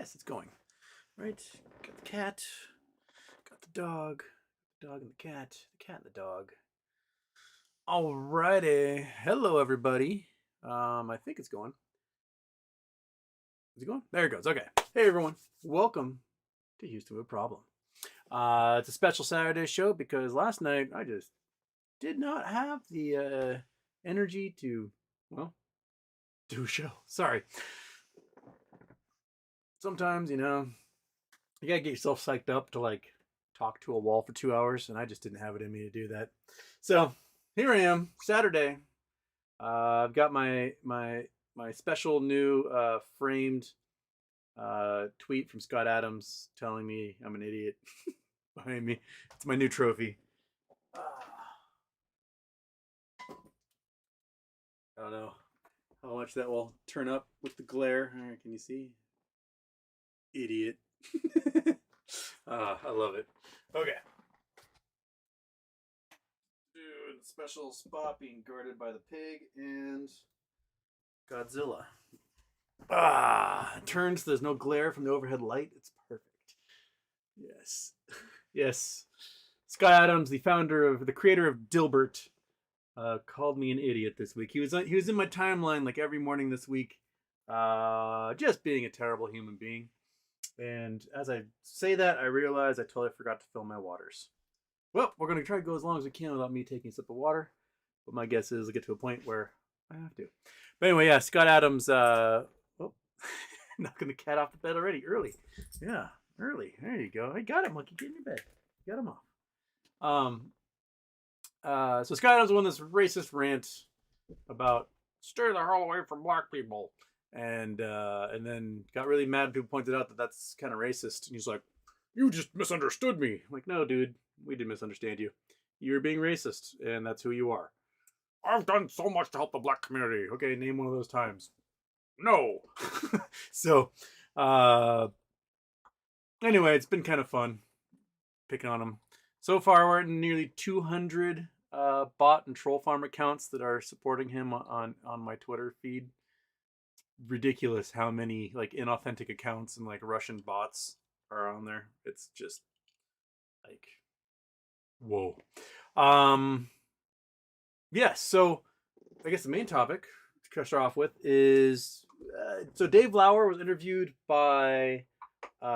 Yes, it's going. Right? Got the cat. Got the dog. The dog and the cat. The cat and the dog. Alrighty. Hello, everybody. I think it's going. Is it going? There it goes. Okay. Hey, everyone. Welcome to Houston with Problem. It's a special Saturday show because last night I just did not have the energy to, well, do a show. Sorry. Sometimes, you gotta get yourself psyched up to like talk to a wall for 2 hours, and I just didn't have it in me to do that. So here I am, Saturday. I've got my special new framed tweet from Scott Adams telling me I'm an idiot behind me. It's my new trophy. I don't know how much that will turn up with the glare. All right, can you see? Idiot. I love it. Okay. Dude, special spot being guarded by the pig and Godzilla. Turns, there's no glare from the overhead light. It's perfect. Yes. Yes. Scott Adams, the creator of Dilbert, called me an idiot this week. He was in my timeline like every morning this week, just being a terrible human being. And as I say that, I realize I totally forgot to fill my waters. Well, we're going to try to go as long as we can without me taking a sip of water. But my guess is I'll get to a point where I have to. But anyway, yeah, Scott Adams, knocking the cat off the bed already, early. Yeah, early. There you go. I got him. Monkey, get in your bed. Got him off. So Scott Adams won this racist rant about stay the hell away from black people. And then got really mad when people pointed out that that's kind of racist. And he's like, you just misunderstood me. I'm like, no, dude, we didn't misunderstand you. You're being racist, and that's who you are. I've done so much to help the black community. Okay, name one of those times. No. So, anyway, it's been kind of fun picking on him. So far, we're at nearly 200 bot and troll farm accounts that are supporting him on my Twitter feed. Ridiculous how many like inauthentic accounts and like Russian bots are on there. It's just like, whoa. Yes, so I guess the main topic to start off with is so Dave Lauer was interviewed by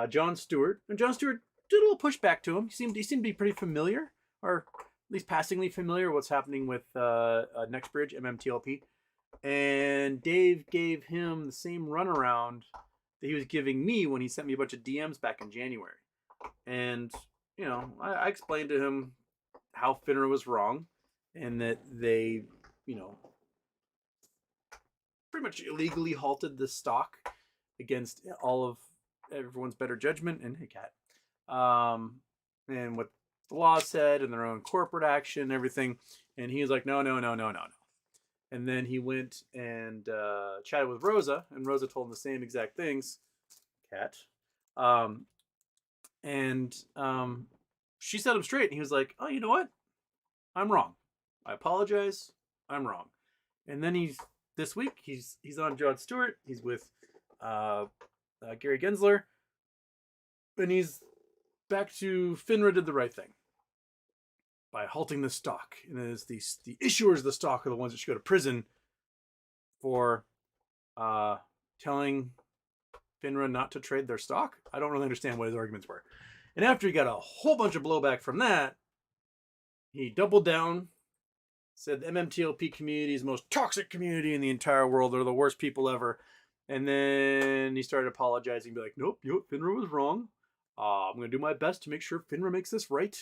Jon Stewart, and Jon Stewart did a little pushback to him. He seemed to be pretty familiar, or at least passingly familiar, with what's happening with NextBridge, MMTLP. And Dave gave him the same runaround that he was giving me when he sent me a bunch of DMs back in January. And, I explained to him how FINRA was wrong and that they, pretty much illegally halted the stock against all of everyone's better judgment and hey, cat. And what the law said and their own corporate action and everything. And he was like, no. And then he went and chatted with Rosa, and Rosa told him the same exact things. Cat. She set him straight, and he was like, oh, you know what? I'm wrong. I apologize. I'm wrong. And then this week, he's on Jon Stewart. He's with Gary Gensler. And he's back to FINRA did the right thing by halting the stock. And it is the issuers of the stock are the ones that should go to prison for telling FINRA not to trade their stock. I don't really understand what his arguments were. And after he got a whole bunch of blowback from that, he doubled down, said the MMTLP community is the most toxic community in the entire world. They're the worst people ever. And then he started apologizing, be like, nope, FINRA was wrong. I'm going to do my best to make sure FINRA makes this right.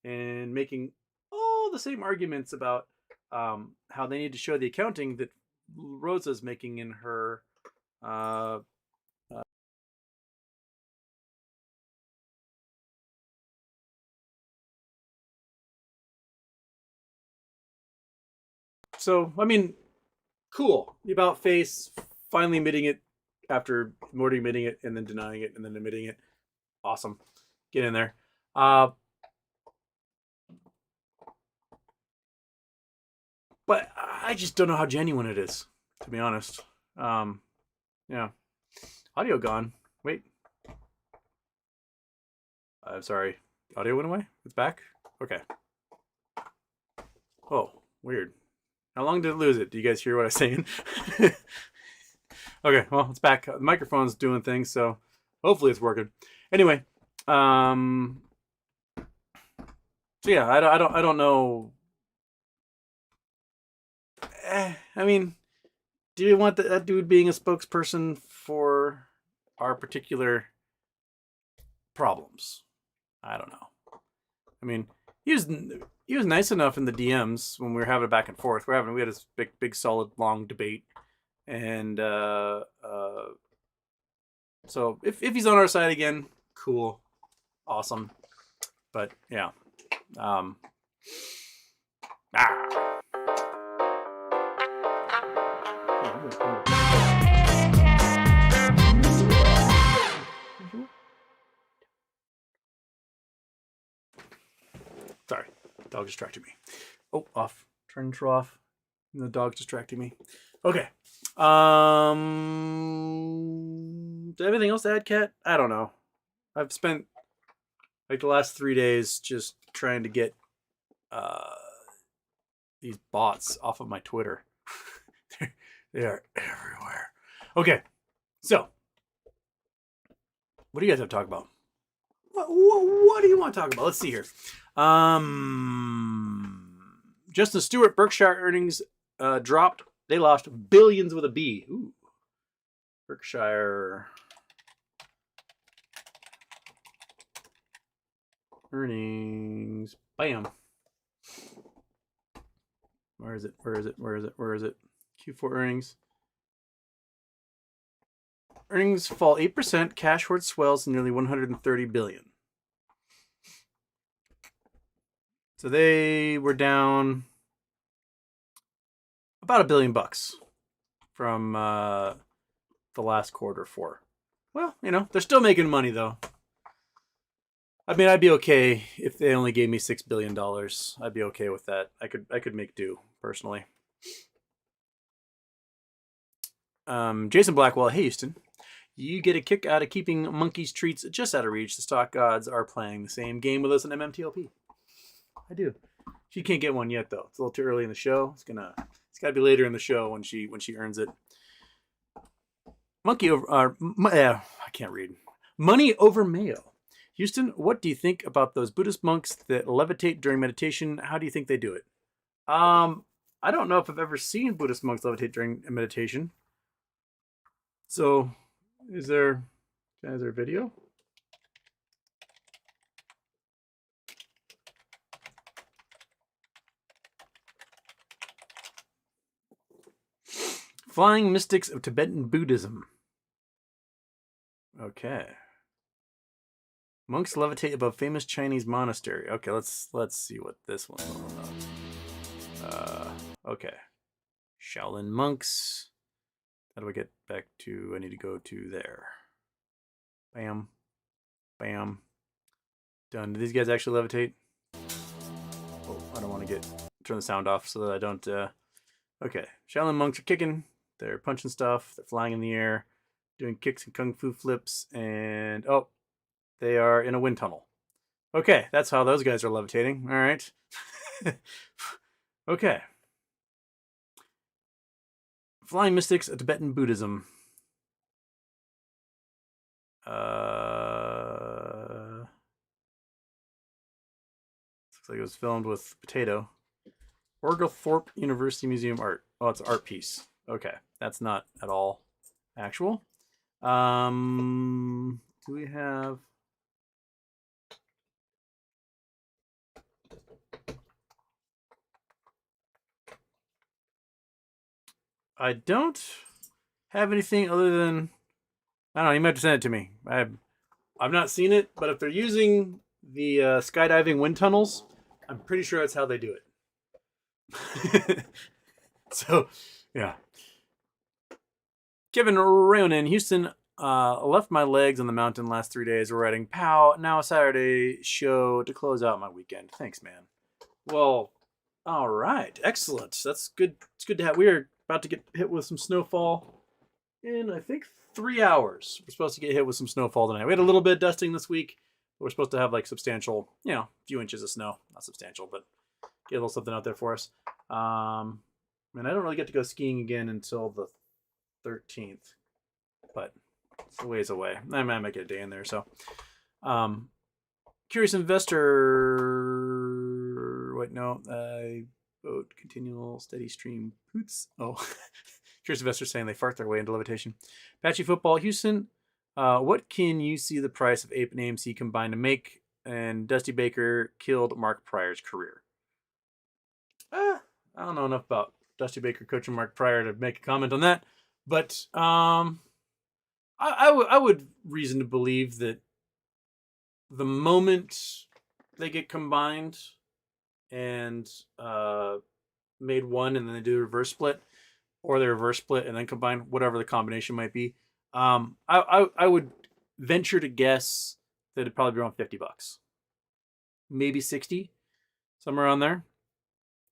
And making all the same arguments about how they need to show the accounting that Rosa's making in her So, I mean, cool. About face finally admitting it after more admitting it and then denying it and then admitting it. Awesome. Get in there. But I just don't know how genuine it is, to be honest. Yeah. Audio gone. Wait. I'm sorry. Audio went away? It's back? Okay. Oh, weird. How long did it lose it? Do you guys hear what I'm saying? Okay, well, it's back. The microphone's doing things, so hopefully it's working. Anyway, so yeah, I don't know. I mean, do you want that dude being a spokesperson for our particular problems? I don't know. I mean, he was nice enough in the DMs when we were having it back and forth. We had this big solid long debate, and so if he's on our side again, cool, awesome. But yeah, Sorry, dog distracted me. Oh, off. Turn intro off. And the dog's distracting me. Okay. Anything else to add, Kat? I don't know. I've spent like the last 3 days just trying to get these bots off of my Twitter. They are everywhere. Okay, so what do you guys have to talk about? What do you want to talk about? Let's see here. Justin Stewart, Berkshire earnings dropped. They lost billions with a B. Ooh. Berkshire earnings. Bam. Where is it? Q4 earnings. Earnings fall 8%. Cash hoard swells to nearly $130 billion. So they were down about $1 billion from the last quarter four. Well, they're still making money though. I mean, I'd be okay if they only gave me $6 billion. I'd be okay with that. I could make do personally. Jason Blackwell, hey Houston, you get a kick out of keeping monkeys' treats just out of reach. The stock gods are playing the same game with us in MMTLP. I do. She can't get one yet though. It's a little too early in the show. It's gotta be later in the show when she earns it. Monkey over. I can't read. Money over mayo. Houston, what do you think about those Buddhist monks that levitate during meditation? How do you think they do it? I don't know if I've ever seen Buddhist monks levitate during meditation. So, is there a video? Flying mystics of Tibetan Buddhism. Okay. Monks levitate above famous Chinese monastery. Okay, let's see what this one's all about. Okay. Shaolin monks. How do I get back to? I need to go to there. Bam. Bam. Done. Do these guys actually levitate? Oh, I don't want to turn the sound off so that I don't. Okay. Shaolin monks are kicking. They're punching stuff. They're flying in the air, doing kicks and kung fu flips, and they are in a wind tunnel. Okay, that's how those guys are levitating. All right. Okay. Flying mystics of Tibetan Buddhism. Looks like it was filmed with Potato. Oglethorpe University Museum art. Oh, it's an art piece. Okay, that's not at all actual. Do we have? I don't have anything other than, I don't know, you might have to send it to me. I've not seen it, but if they're using the skydiving wind tunnels, I'm pretty sure that's how they do it. So, yeah. Kevin Rayonen, Houston, left my legs on the mountain last 3 days. We're writing POW. Now a Saturday show to close out my weekend. Thanks, man. Well, all right. Excellent. That's good. It's good to have. We are about to get hit with some snowfall in, I think, 3 hours. We're supposed to get hit with some snowfall tonight. We had a little bit of dusting this week, We're supposed to have like substantial, few inches of snow. Not substantial, but get a little something out there for us. And I don't really get to go skiing again until the 13th, but it's a ways away. I might get a day in there. So, curious investor. Wait, no. Vote continual steady stream poots. Oh, curious investor saying they fart their way into levitation. Patchy football, Houston. What can you see the price of APE and AMC combined to make? And Dusty Baker killed Mark Pryor's career. I don't know enough about Dusty Baker coaching Mark Pryor to make a comment on that, but I would reason to believe that the moment they get combined and made one, and then they do a reverse split, or they reverse split and then combine, whatever the combination might be, I would venture to guess that it'd probably be around $50, maybe 60, somewhere around there.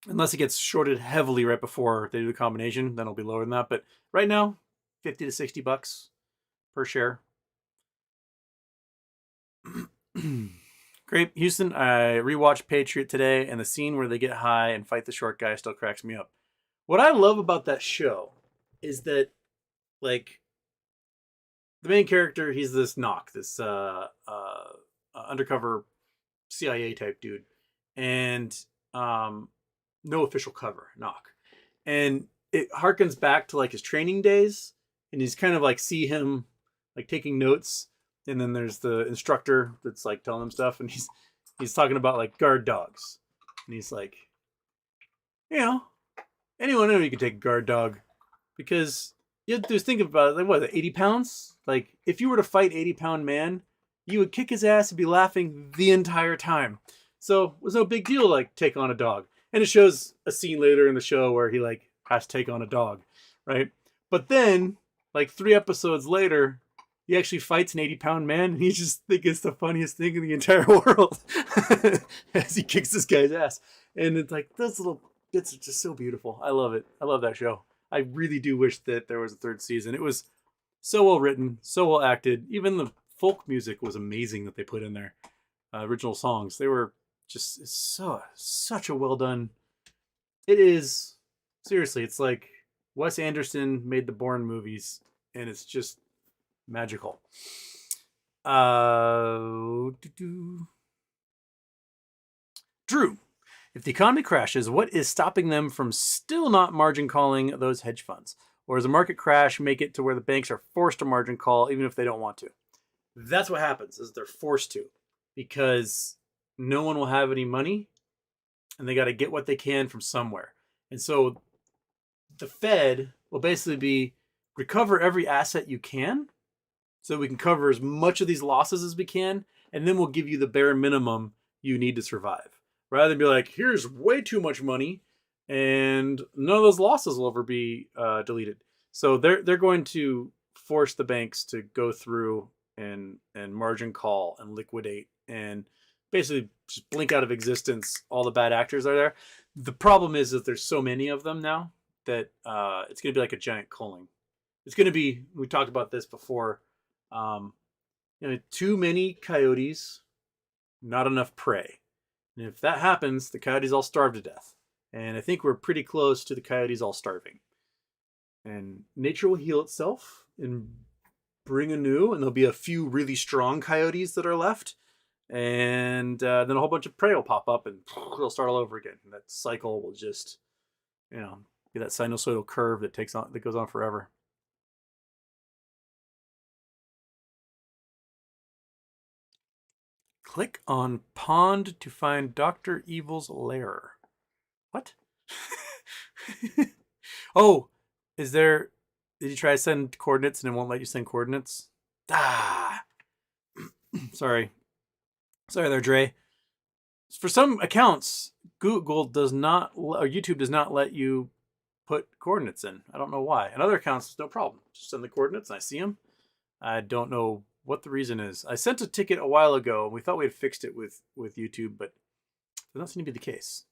Unless it gets shorted heavily right before they do the combination, then it'll be lower than that. But right now, $50 to $60 per share. Great. Houston, I rewatched Patriot today, and the scene where they get high and fight the short guy still cracks me up. What I love about that show is that, like, the main character, he's this knock, this undercover CIA type dude. And no official cover, knock. And it harkens back to like his training days, and he's kind of like see him like taking notes, and then there's the instructor that's like telling him stuff, and he's talking about like guard dogs, and he's like, anyone you can take a guard dog, because you have to just think about it, like what, 80 pounds? Like if you were to fight 80-pound man, you would kick his ass and be laughing the entire time. So it was no big deal to like take on a dog. And it shows a scene later in the show where he like has to take on a dog, right? But then, like 3 episodes later, he actually fights an 80-pound man, and he just thinks it's the funniest thing in the entire world as he kicks this guy's ass. And it's like, those little bits are just so beautiful. I love it. I love that show. I really do wish that there was a 3rd season. It was so well written, so well acted. Even the folk music was amazing that they put in there. Original songs. They were just such a well done. It is, seriously, it's like Wes Anderson made the Bourne movies, and it's just magical. Drew, if the economy crashes, what is stopping them from still not margin calling those hedge funds? Or does a market crash make it to where the banks are forced to margin call even if they don't want to? That's what happens, is they're forced to, because no one will have any money, and they got to get what they can from somewhere. And so the Fed will basically be, recover every asset you can so we can cover as much of these losses as we can, and then we'll give you the bare minimum you need to survive. Rather than be like, here's way too much money, and none of those losses will ever be deleted. So they're going to force the banks to go through and margin call and liquidate and basically just blink out of existence all the bad actors are there. The problem is that there's so many of them now that it's going to be like a giant culling. It's going to be, we talked about this before, too many coyotes, not enough prey. And if that happens, the coyotes all starve to death. And I think we're pretty close to the coyotes all starving. And nature will heal itself and bring anew, and there'll be a few really strong coyotes that are left. And then a whole bunch of prey will pop up, and they'll start all over again. And that cycle will just, be that sinusoidal curve that goes on forever. Click on pond to find Dr. Evil's lair. What? Oh, did you try to send coordinates and it won't let you send coordinates? Sorry there, Dre. For some accounts, Google does not, or YouTube does not let you put coordinates in. I don't know why. And other accounts, no problem. Just send the coordinates and I see them. I don't know what the reason is. I sent a ticket a while ago, and we thought we had fixed it with YouTube, but it doesn't seem to be the case.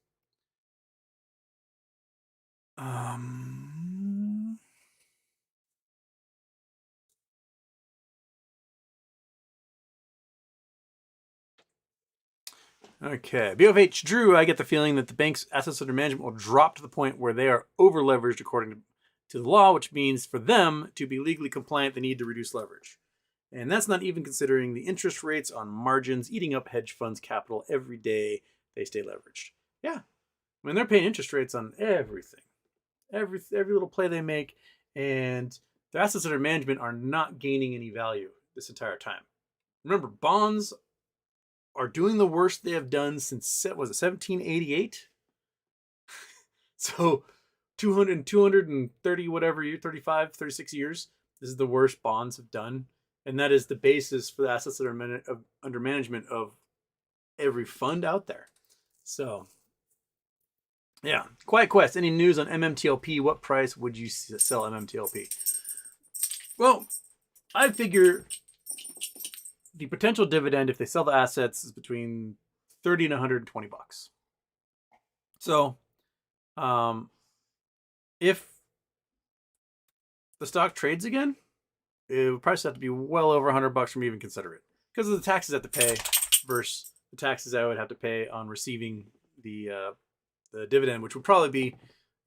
Okay. BOH Drew, I get the feeling that the bank's assets under management will drop to the point where they are over leveraged according to the law, which means for them to be legally compliant, they need to reduce leverage. And that's not even considering the interest rates on margins eating up hedge funds' capital every day they stay leveraged. Yeah. I mean, they're paying interest rates on everything, every little play they make, and their assets under management are not gaining any value this entire time. Remember, bonds are doing the worst they have done since, was it 1788? So 230 whatever year, 35, 36 years. This is the worst bonds have done. And that is the basis for the assets that are under management of every fund out there. So, yeah. Quiet Quest, any news on MMTLP? What price would you sell MMTLP? Well, I figure the potential dividend, if they sell the assets, is between 30 and 120 bucks. So, if the stock trades again, it would probably have to be well over 100 bucks for me to even consider it, because of the taxes I have to pay versus the taxes I would have to pay on receiving the dividend, which would probably be,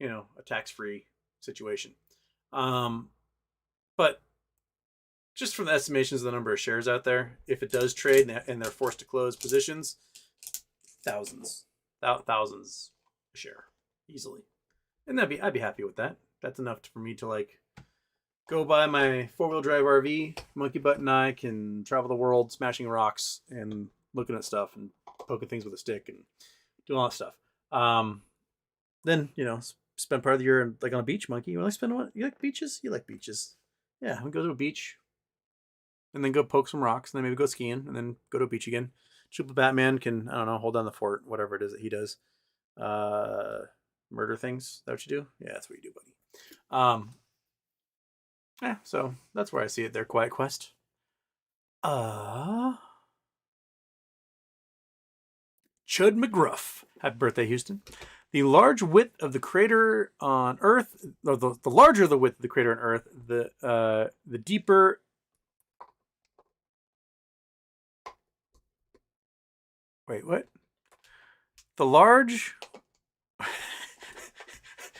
a tax-free situation. But just from the estimations of the number of shares out there, if it does trade and they're forced to close positions, thousands a share easily, and I'd be happy with that. That's enough for me to go buy my 4-wheel drive RV. Monkey Butt and I can travel the world, smashing rocks and looking at stuff and poking things with a stick and doing all that stuff. Then spend part of the year on a beach. Monkey, you like beaches? You like beaches? Yeah, we go to a beach, and then go poke some rocks, and then maybe go skiing, and then go to a beach again. Super Batman can, I don't know, hold down the fort, whatever it is that he does. Murder things. Is that what you do? Yeah, that's what you do, buddy. Yeah, so that's where I see it there, Quiet Quest. Chud McGruff. Happy birthday, Houston. The large width of the crater on Earth, or the larger the width of the crater on Earth, the deeper. Wait, what? The large.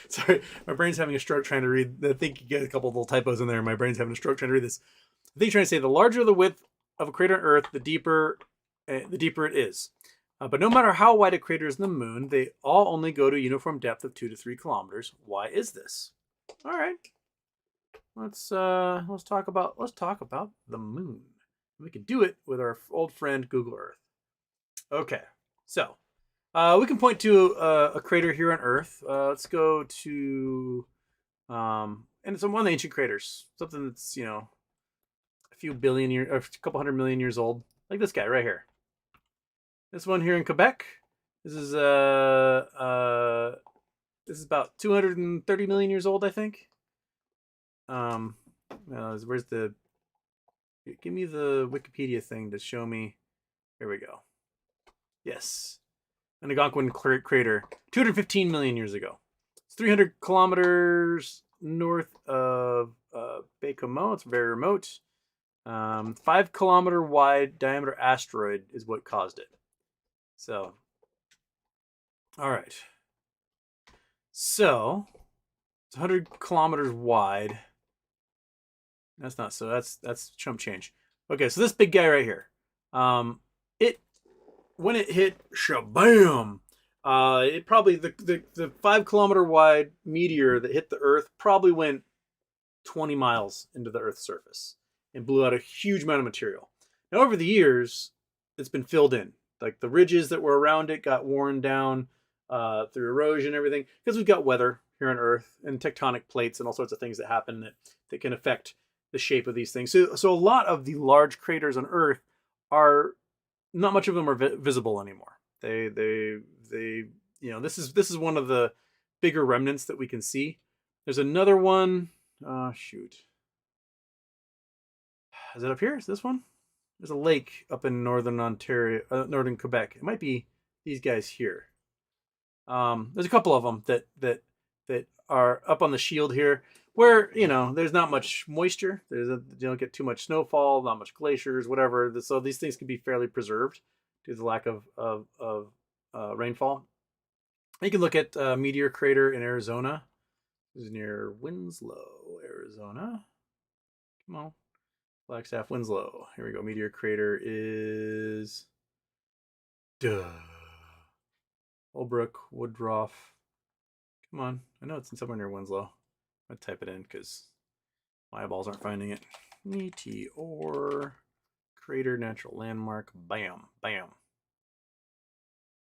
Sorry, my brain's having a stroke trying to read. I think you get a couple of little typos in there. My brain's having a stroke trying to read this. I think you're trying to say the larger the width of a crater on Earth, the deeper it is. But no matter how wide a crater is in the moon, they all only go to a uniform depth of 2 to 3 kilometers. Why is this? All right, let's talk about the moon. We can do it with our old friend Google Earth. Okay, so we can point to a crater here on Earth. Let's go to and it's one of the ancient craters, something that's a few billion years, or a couple 100 million years old, like this guy right here. This one here in Quebec. This is about 230 million years old, I think. Where's the? Give me the Wikipedia thing to show me. Here we go. Yes, an Algonquin crater, 215 million years ago. It's 300 kilometers north of Baie-Comeau. It's very remote. 5-kilometer wide diameter asteroid is what caused it. So, all right. So, it's 100 kilometers wide. That's not so. That's chump change. Okay, so this big guy right here. When it hit, shabam! It probably the 5-kilometer wide meteor that hit the Earth probably went 20 miles into the Earth's surface and blew out a huge amount of material. Now, over the years, it's been filled in. Like the ridges that were around it got worn down through erosion and everything, because we've got weather here on Earth and tectonic plates and all sorts of things that happen that can affect the shape of these things. So a lot of the large craters on Earth are, not much of them are visible anymore. They this is one of the bigger remnants that we can see. There's another one. Shoot. Is it up here? Is this one? There's a lake up in northern Ontario, northern Quebec. It might be these guys here. There's a couple of them that are up on the shield here. where, you know, there's not much moisture. You don't get too much snowfall, not much glaciers, whatever. So these things can be fairly preserved due to the lack of rainfall. You can look at Meteor Crater in Arizona. This is near Winslow, Arizona. Come on. Flagstaff, Winslow. Here we go. Meteor Crater is... Holbrook, Woodruff. Come on. I know it's somewhere near Winslow. I'm going to type it in because my eyeballs aren't finding it. Meteor Crater Natural Landmark. Bam. Bam.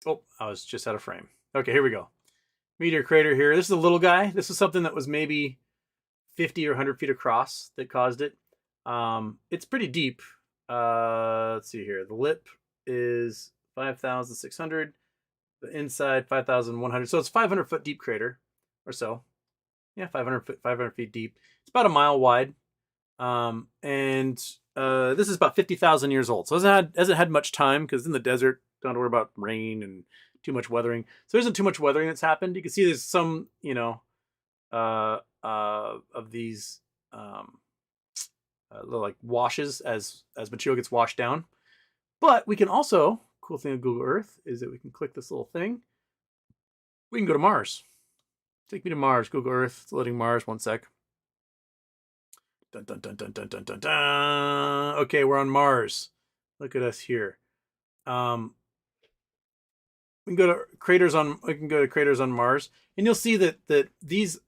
Oh, I was just out of frame. Okay, here we go. Meteor Crater here. This is a little guy. This is something that was maybe 50 or 100 feet across that caused it. It's pretty deep. Let's see here. The lip is 5,600. The inside 5,100. So it's 500-foot deep crater or so. Yeah, 500 feet deep. It's about a mile wide. This is about 50,000 years old. So it hasn't had much time because in the desert, don't have to worry about rain and too much weathering. So there isn't too much weathering that's happened. You can see there's some, you know, of these little like washes as material gets washed down. But we can also, cool thing of Google Earth is that we can click this little thing. We can go to Mars. Take me to Mars, Google Earth. It's loading Mars, one sec. Dun, dun, dun, dun, dun, dun, dun, dun. Okay, we're on Mars. Look at us here. We can go to craters on Mars, and you'll see that these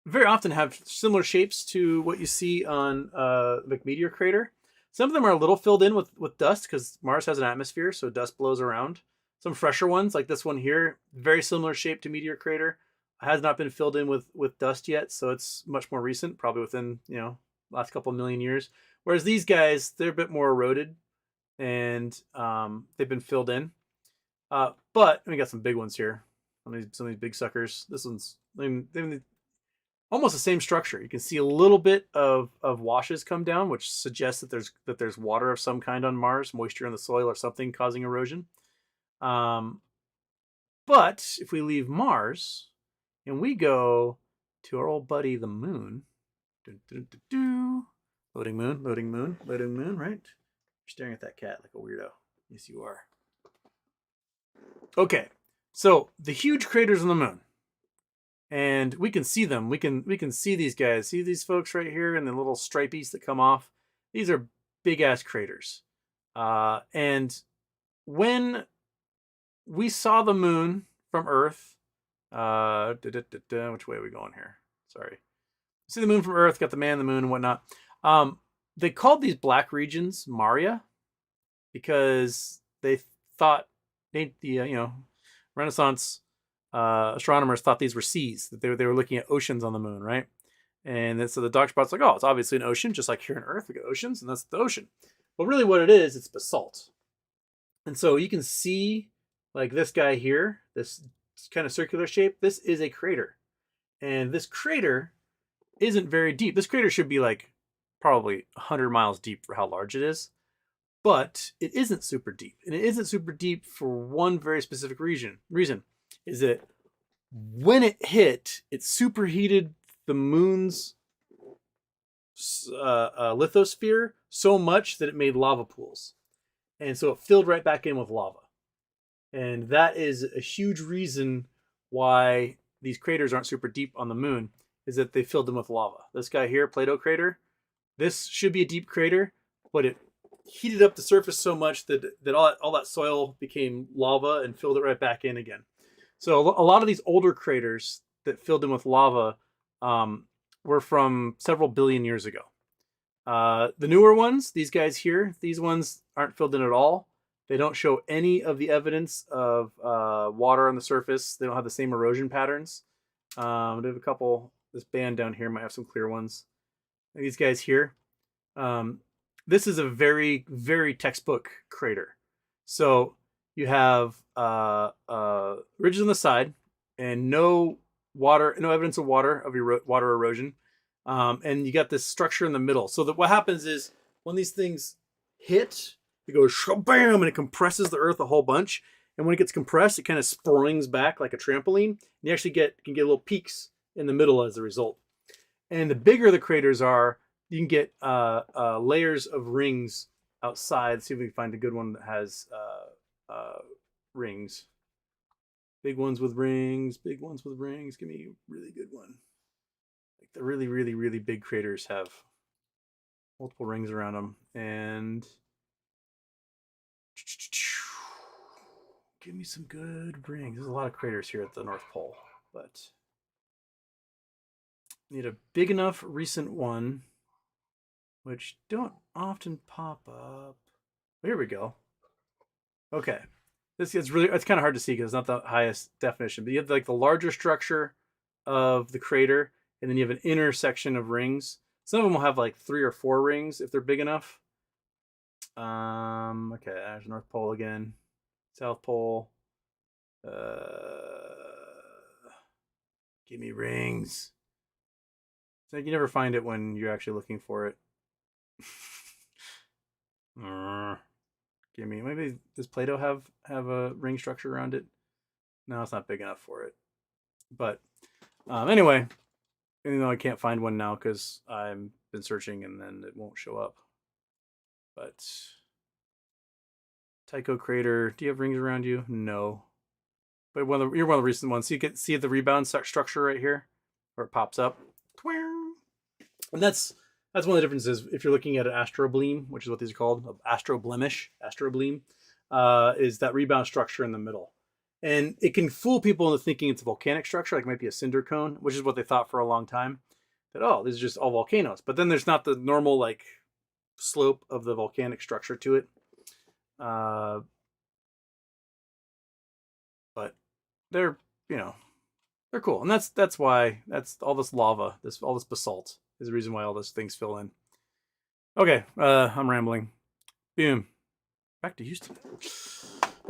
very often have similar shapes to what you see on the Meteor Crater. Some of them are a little filled in with dust because Mars has an atmosphere, so dust blows around. Some fresher ones, like this one here, very similar shape to Meteor Crater, has not been filled in with dust yet, so it's much more recent, probably within, you know, last couple million years. Whereas these guys, they're a bit more eroded, and they've been filled in. But we got some big ones here. Some of these big suckers. This one's almost the same structure. You can see a little bit of washes come down, which suggests that there's water of some kind on Mars, moisture in the soil or something causing erosion. But if we leave Mars and we go to our old buddy, the moon. Loading moon, loading moon, loading moon, right? You're staring at that cat like a weirdo. Yes, you are. Okay, so the huge craters on the moon. And we can see them. We can see these guys. See these folks right here and the little stripies that come off? These are big-ass craters. And when we saw the moon from Earth, which way are we going here? Sorry. See the moon from Earth, got the man, the moon, and whatnot. They called these black regions Maria because they thought Renaissance astronomers thought these were seas, that they were looking at oceans on the moon, right? And then, so the dark spot's like, oh, it's obviously an ocean, just like here on Earth, we got oceans, and that's the ocean. But really what it is, it's basalt. And so you can see, like this guy here, this kind of circular shape, this is a crater. And this crater isn't very deep. This crater should be like probably 100 miles deep for how large it is. But it isn't super deep. And it isn't super deep for one very specific reason is that when it hit, it superheated the moon's lithosphere so much that it made lava pools. And so it filled right back in with lava. And that is a huge reason why these craters aren't super deep on the moon, is that they filled them with lava. This guy here, Plato crater, this should be a deep crater, but it heated up the surface so much that all that soil became lava and filled it right back in again. So a lot of these older craters that filled in with lava were from several billion years ago. The newer ones, these guys here, these ones aren't filled in at all. They don't show any of the evidence of water on the surface. They don't have the same erosion patterns. They have a couple, this band down here might have some clear ones. And these guys here. This is a very, very textbook crater. So you have ridges on the side and no evidence of water erosion. And you got this structure in the middle. So that what happens is when these things hit, it goes bam, and it compresses the earth a whole bunch. And when it gets compressed, it kind of springs back like a trampoline. And you actually can get little peaks in the middle as a result. And the bigger the craters are, you can get layers of rings outside. See if we can find a good one that has rings. Big ones with rings. Big ones with rings. Give me a really good one. Like the really, really, really big craters have multiple rings around them. And give me some good rings. There's a lot of craters here at the North Pole, but need a big enough recent one, which don't often pop up. Here we go. Okay. This gets really, it's kind of hard to see because it's not the highest definition, but you have like the larger structure of the crater, and then you have an intersection of rings. Some of them will have like 3 or 4 rings if they're big enough. Okay, there's North Pole again. South Pole. Give me rings. It's like you never find it when you're actually looking for it. Give me, maybe does Plato have a ring structure around it? No, it's not big enough for it. But anyway, even though I can't find one now because I've been searching and then it won't show up. But Tycho crater, do you have rings around you? No. But you're one of the recent ones. So you can see the rebound structure right here, where it pops up. And that's one of the differences. If you're looking at an astrobleem, which is what these are called, astrobleem, is that rebound structure in the middle. And it can fool people into thinking it's a volcanic structure, like it might be a cinder cone, which is what they thought for a long time. That, oh, this is just all volcanoes. But then there's not the normal like slope of the volcanic structure to it. But they're, they're cool. And that's why all this lava, all this basalt is the reason why all those things fill in. Okay, I'm rambling. Boom. Back to Houston.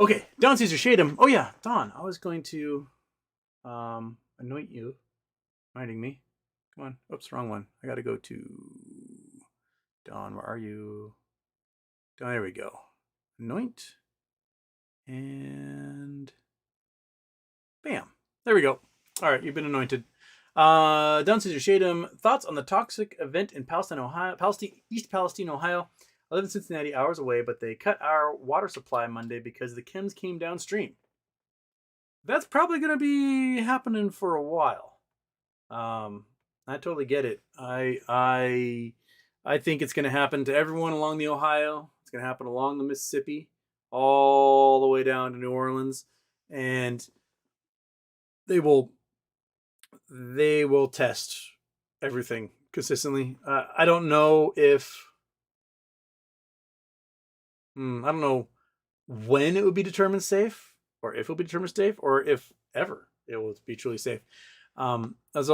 Okay, Don Caesar Shadem. Oh yeah, Don, I was going to anoint you. Reminding me. Come on. Oops, wrong one. I gotta go to Don, where are you? Don, there we go. Anoint. And bam. There we go. All right, you've been anointed. Don Caesar Shadem, thoughts on the toxic event in Palestine, Ohio, East Palestine, Ohio. I live in Cincinnati, hours away, but they cut our water supply Monday because the chems came downstream. That's probably going to be happening for a while. I totally get it. I think it's going to happen to everyone along the Ohio. It's going to happen along the Mississippi, all the way down to New Orleans, and they will test everything consistently. I don't know if I don't know when it would be determined safe, or if it will be determined safe, or if ever it will be truly safe. As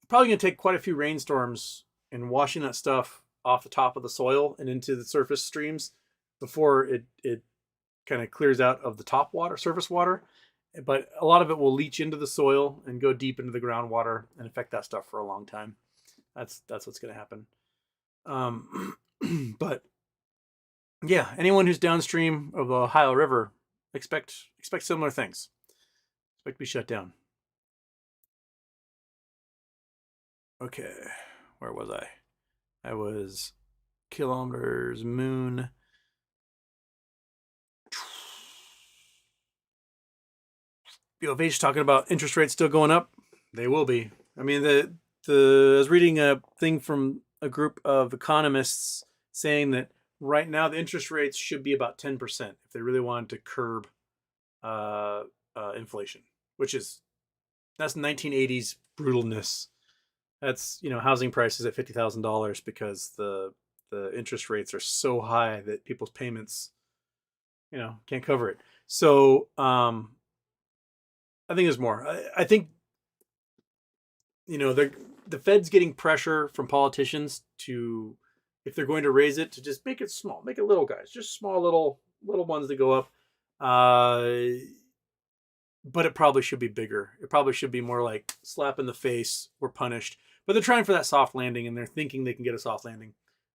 probably going to take quite a few rainstorms and washing that stuff off the top of the soil and into the surface streams before it kind of clears out of the top water, surface water. But a lot of it will leach into the soil and go deep into the groundwater and affect that stuff for a long time. That's what's going to happen. But yeah, anyone who's downstream of the Ohio River, expect similar things. Expect to be shut down. Okay, where was I? I was kilometers moon. Bill talking about interest rates still going up. They will be. I mean, I was reading a thing from a group of economists saying that right now the interest rates should be about 10% if they really wanted to curb inflation, that's 1980s brutalness. That's, housing prices at $50,000 because the interest rates are so high that people's payments, can't cover it. So I think there's more. I think, the Fed's getting pressure from politicians to, if they're going to raise it, to just make it small, make it little guys, just small little ones that go up. But it probably should be bigger. It probably should be more like slap in the face, we're punished. But they're trying for that soft landing, and they're thinking they can get a soft landing.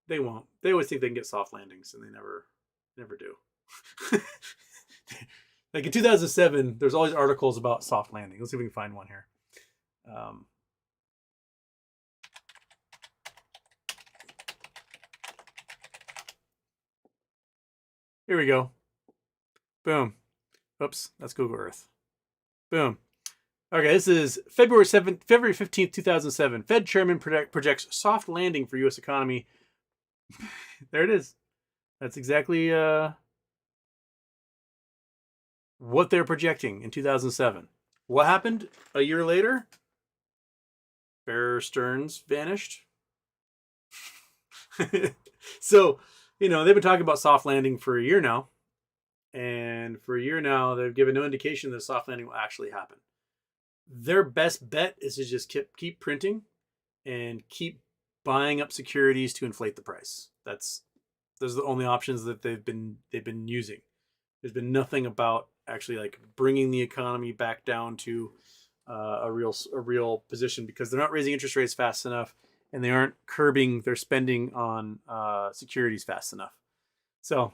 They won't. They always think they can get soft landings, and they never do. Like in 2007, there's always articles about soft landing. Let's see if we can find one here. Here we go. Boom. Oops, that's Google Earth. Boom. Okay, this is February 15th, 2007. Fed chairman projects soft landing for U.S. economy. There it is. That's exactly what they're projecting in 2007. What happened a year later? Bear Stearns vanished. So, they've been talking about soft landing for a year now. And for a year now, they've given no indication that a soft landing will actually happen. Their best bet is to just keep printing and keep buying up securities to inflate the price. Those are the only options that they've been using. There's been nothing about actually like bringing the economy back down to a real position, because they're not raising interest rates fast enough, and they aren't curbing their spending on securities fast enough. So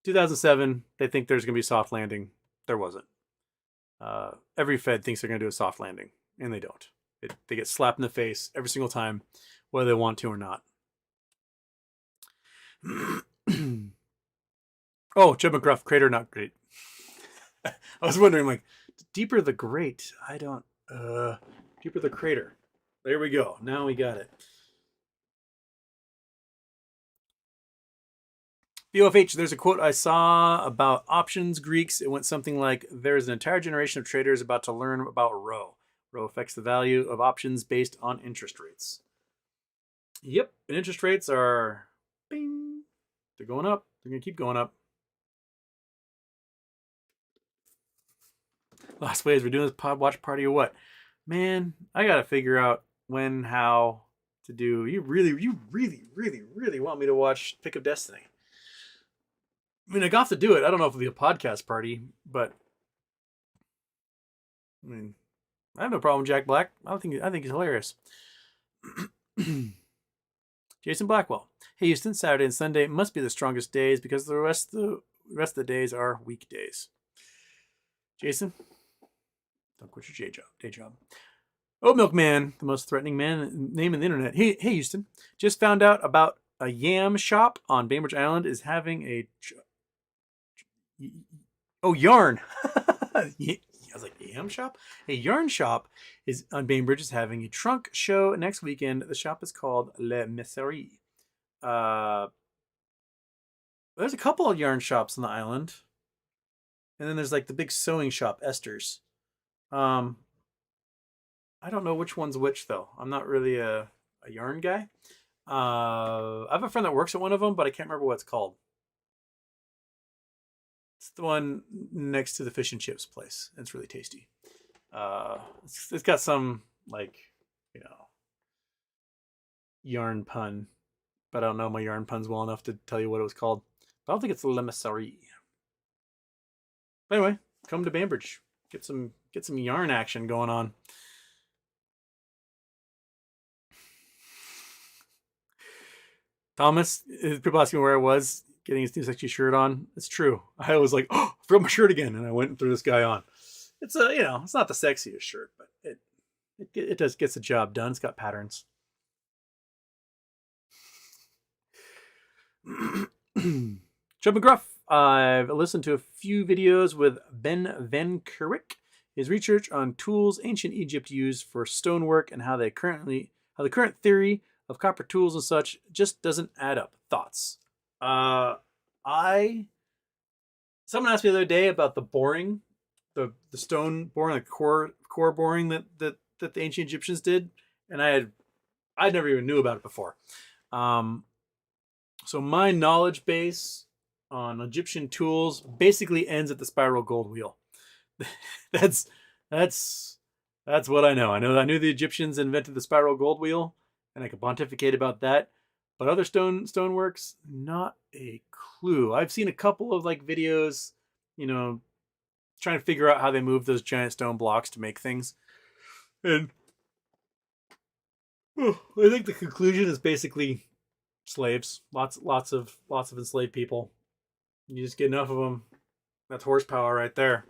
2007, they think there's going to be a soft landing. There wasn't. Every Fed thinks they're going to do a soft landing, and they don't. They get slapped in the face every single time, whether they want to or not. Oh, Joe McGruff, crater not great. I was wondering, like, deeper the great. I don't. Deeper the crater. There we go. Now we got it. BOFH, there's a quote I saw about options Greeks. It went something like, there's an entire generation of traders about to learn about Rho. Rho affects the value of options based on interest rates. Yep, and interest rates are, bing, they're going up. They're going to keep going up. Last ways we're doing this pod watch party or what? Man, I got to figure out when, how to do. You really want me to watch Pick of Destiny. I mean, I got to do it. I don't know if it'll be a podcast party, but I mean, I have no problem with Jack Black. I think he's hilarious. Jason Blackwell. Hey, Houston, Saturday and Sunday must be the strongest days because the rest of the days are weekdays. Jason, don't quit your day job. Oat Milk Man, the most threatening name in the internet. Hey, Houston, just found out about a yam shop on Bainbridge Island is having a yarn. I was like, yam shop? A yarn shop is on Bainbridge is having a trunk show next weekend. The shop is called Le Messerie. There's a couple of yarn shops on the island. And then there's like the big sewing shop, Esther's. I don't know which one's which, though. I'm not really a yarn guy. I have a friend that works at one of them, but I can't remember what it's called. It's the one next to the fish and chips place. It's really tasty. It's got some, like, yarn pun, but I don't know my yarn puns well enough to tell you what it was called. But I don't think it's Le Messerie. But anyway, come to Bainbridge. Get some yarn action going on. Thomas, people ask me where I was getting his new sexy shirt on. It's true. I was like, oh, I forgot my shirt again, and I went and threw this guy on. It's it's not the sexiest shirt, but it does gets the job done. It's got patterns. Joe McGruff. I've listened to a few videos with Ben Van Kerrick. His research on tools ancient Egypt used for stonework and how the current theory of copper tools and such just doesn't add up. Thoughts? Someone asked me the other day about the boring, the stone boring, the core boring that the ancient Egyptians did, and I never even knew about it before. So my knowledge base on Egyptian tools basically ends at the spiral gold wheel. That's what I know. I knew the Egyptians invented the spiral gold wheel, and I could pontificate about that. But other stoneworks, not a clue. I've seen a couple of like videos, trying to figure out how they move those giant stone blocks to make things. And I think the conclusion is basically slaves. Lots of enslaved people. You just get enough of them. That's horsepower right there.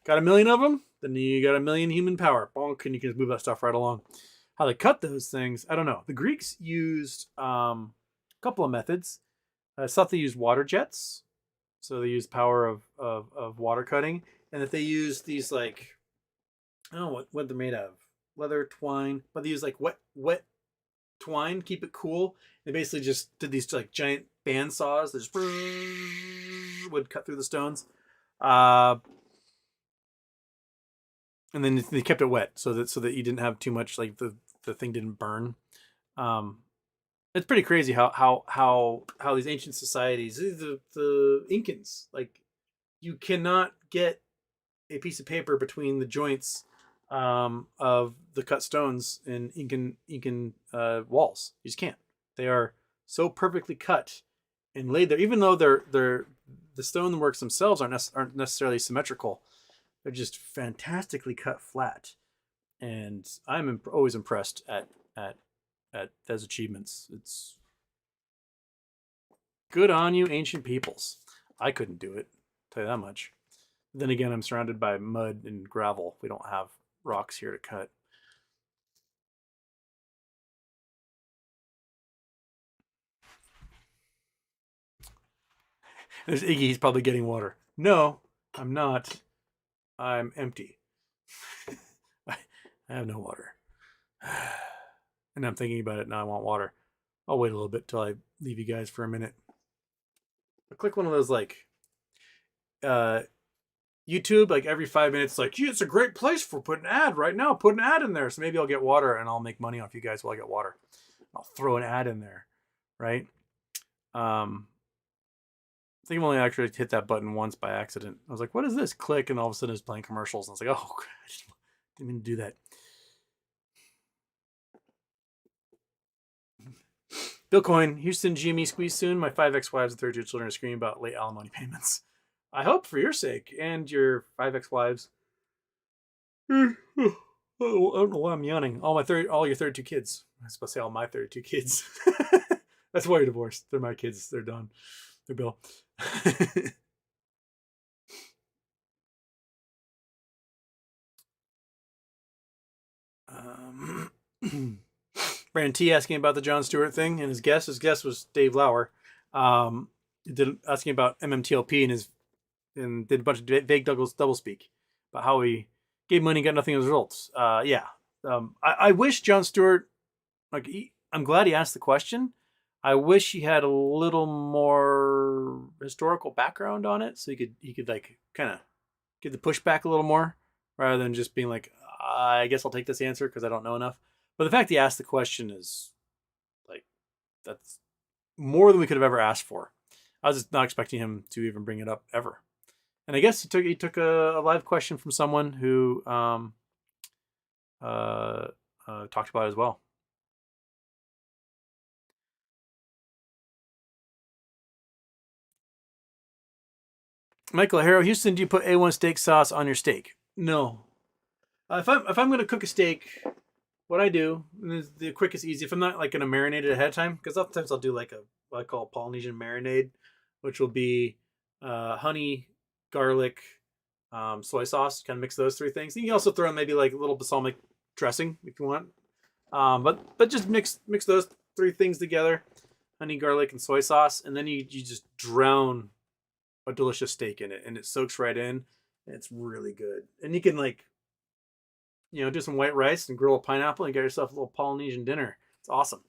Got a million of them, then you got a million human power. Bonk, and you can just move that stuff right along. How they cut those things, I don't know. The Greeks used a couple of methods. I thought they used water jets. So they use power of water cutting, and that they use these like, I don't know what they're made of, leather twine, but they use like wet twine, keep it cool. They basically just did these like giant band saws that just would cut through the stones. And then they kept it wet so that you didn't have too much, like the thing didn't burn. Um, it's pretty crazy how these ancient societies, the Incans, like you cannot get a piece of paper between the joints of the cut stones in Incan walls. You just can't. They are so perfectly cut and laid there, even though they're the stoneworks themselves aren't necessarily symmetrical. They're just fantastically cut flat, and I'm always impressed at those achievements. It's good on you, ancient peoples. I couldn't do it, I'll tell you that much. Then again, I'm surrounded by mud and gravel. We don't have rocks here to cut. There's Iggy. He's probably getting water. No, I'm not. I'm empty. I have no water. And I'm thinking about it now. I want water. I'll wait a little bit till I leave you guys for a minute. I'll click one of those like YouTube, like every 5 minutes, like, gee, it's a great place for putting an ad right now. Put an ad in there. So maybe I'll get water and I'll make money off you guys while I get water. I'll throw an ad in there, right? I think I've only actually hit that button once by accident. I was like, what is this? Click, and all of a sudden it's playing commercials. And I was like, oh, I didn't mean to do that. Bill Coyne, Houston GME squeeze soon. My 5 ex-wives and 32 children are screaming about late alimony payments. I hope for your sake and your 5 ex-wives. I don't know why I'm yawning. All your 32 kids. I was supposed to say all my 32 kids. That's why you're divorced. They're my kids. They're done. They're Bill. Brandon T asking about the Jon Stewart thing and his guest. His guest was Dave Lauer. Asking about MMTLP and did a bunch of vague double speak about how he gave money and got nothing as results. Yeah. I wish Jon Stewart, I'm glad he asked the question. I wish he had a little more historical background on it, so he could like kind of give the pushback a little more rather than just being like, I guess I'll take this answer because I don't know enough. But the fact he asked the question is like, that's more than we could have ever asked for. I was just not expecting him to even bring it up ever. And I guess he took a live question from someone who talked about it as well. Michael Harrow, Houston, do you put A1 steak sauce on your steak? No. If I'm going to cook a steak, what I do is the quickest, easy. If I'm not like going to marinate it ahead of time, because oftentimes I'll do like what I call a Polynesian marinade, which will be honey, garlic, soy sauce. Kind of mix those 3 things. You can also throw in maybe like a little balsamic dressing if you want. But just mix those 3 things together: honey, garlic, and soy sauce, and then you just drown a delicious steak in it, and it soaks right in. And it's really good. And you can like, do some white rice and grill a pineapple and get yourself a little Polynesian dinner. It's awesome.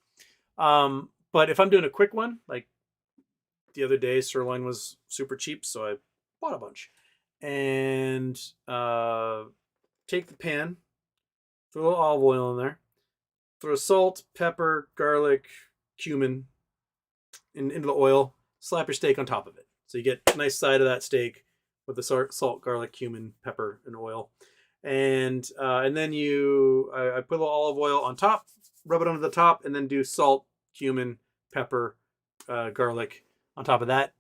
But if I'm doing a quick one, like the other day, sirloin was super cheap, so I bought a bunch. And take the pan, throw a little olive oil in there, throw salt, pepper, garlic, cumin into the oil, slap your steak on top of it. So you get a nice side of that steak with the salt, garlic, cumin, pepper, and oil. And then I put a little olive oil on top, rub it onto the top, and then do salt, cumin, pepper, garlic on top of that.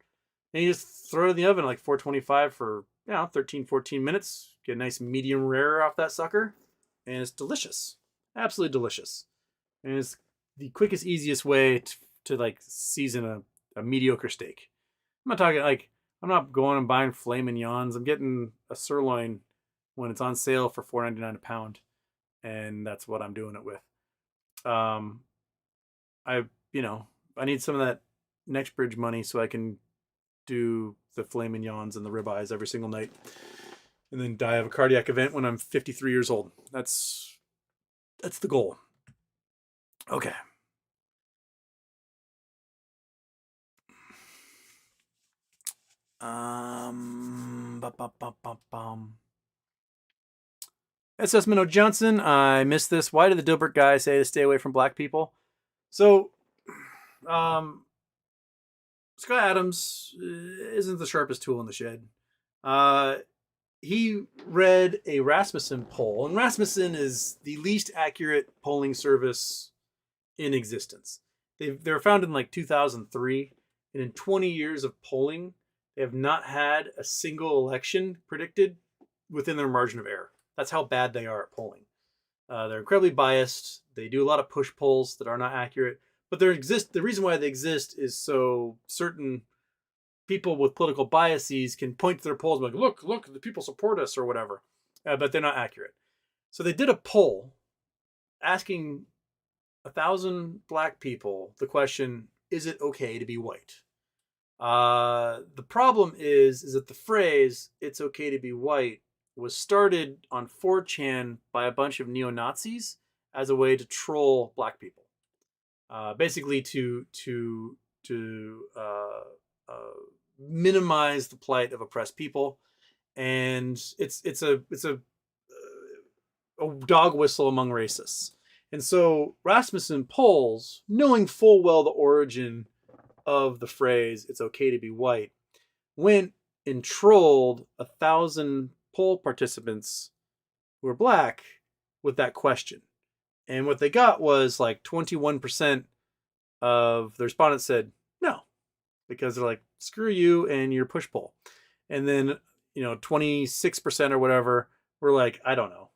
And you just throw it in the oven at like 425 for 13, 14 minutes. Get a nice medium rare off that sucker. And it's delicious. Absolutely delicious. And it's the quickest, easiest way to like season a mediocre steak. I'm not talking like, I'm not going and buying filet mignons. I'm getting a sirloin when it's on sale for $4.99 a pound, and that's what I'm doing it with. I need some of that NextBridge money so I can do the filet mignons and the ribeyes every single night, and then die of a cardiac event when I'm 53 years old. That's the goal. Okay. SS Minnow Johnson, I missed this. Why did the Dilbert guy say to stay away from black people? So, Scott Adams isn't the sharpest tool in the shed. He read a Rasmussen poll, and Rasmussen is the least accurate polling service in existence. They were founded in like 2003, and in 20 years of polling, they have not had a single election predicted within their margin of error. That's how bad they are at polling. They're incredibly biased. They do a lot of push polls that are not accurate. But the reason why they exist is so certain people with political biases can point to their polls and be like, look, the people support us or whatever. But they're not accurate. So they did a poll asking 1,000 black people the question, is it okay to be white? The problem is that the phrase, it's okay to be white, was started on 4chan by a bunch of neo-Nazis as a way to troll black people. Basically to minimize the plight of oppressed people. And it's a dog whistle among racists. And so Rasmussen polls, knowing full well the origin of the phrase, it's okay to be white, went and trolled 1,000 poll participants who were black with that question. And what they got was like 21% of the respondents said no, because they're like, screw you and your push poll. And then, 26% or whatever were like, I don't know,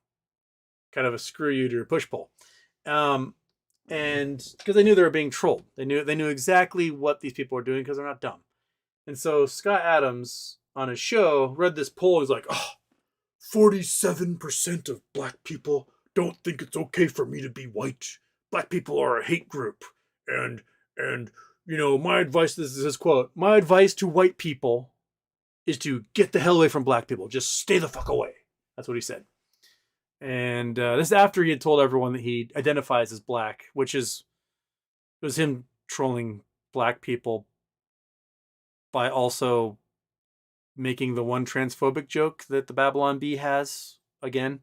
kind of a screw you to your push poll. And because they knew they were being trolled. They knew exactly what these people were doing because they're not dumb. And so Scott Adams on his show read this poll. He's like, 47% of black people don't think it's okay for me to be white. Black people are a hate group. And my advice, this is his quote, my advice to white people is to get the hell away from black people. Just stay the fuck away. That's what he said. And this is after he had told everyone that he identifies as black, which was him trolling black people by also making the one transphobic joke that the Babylon Bee has again.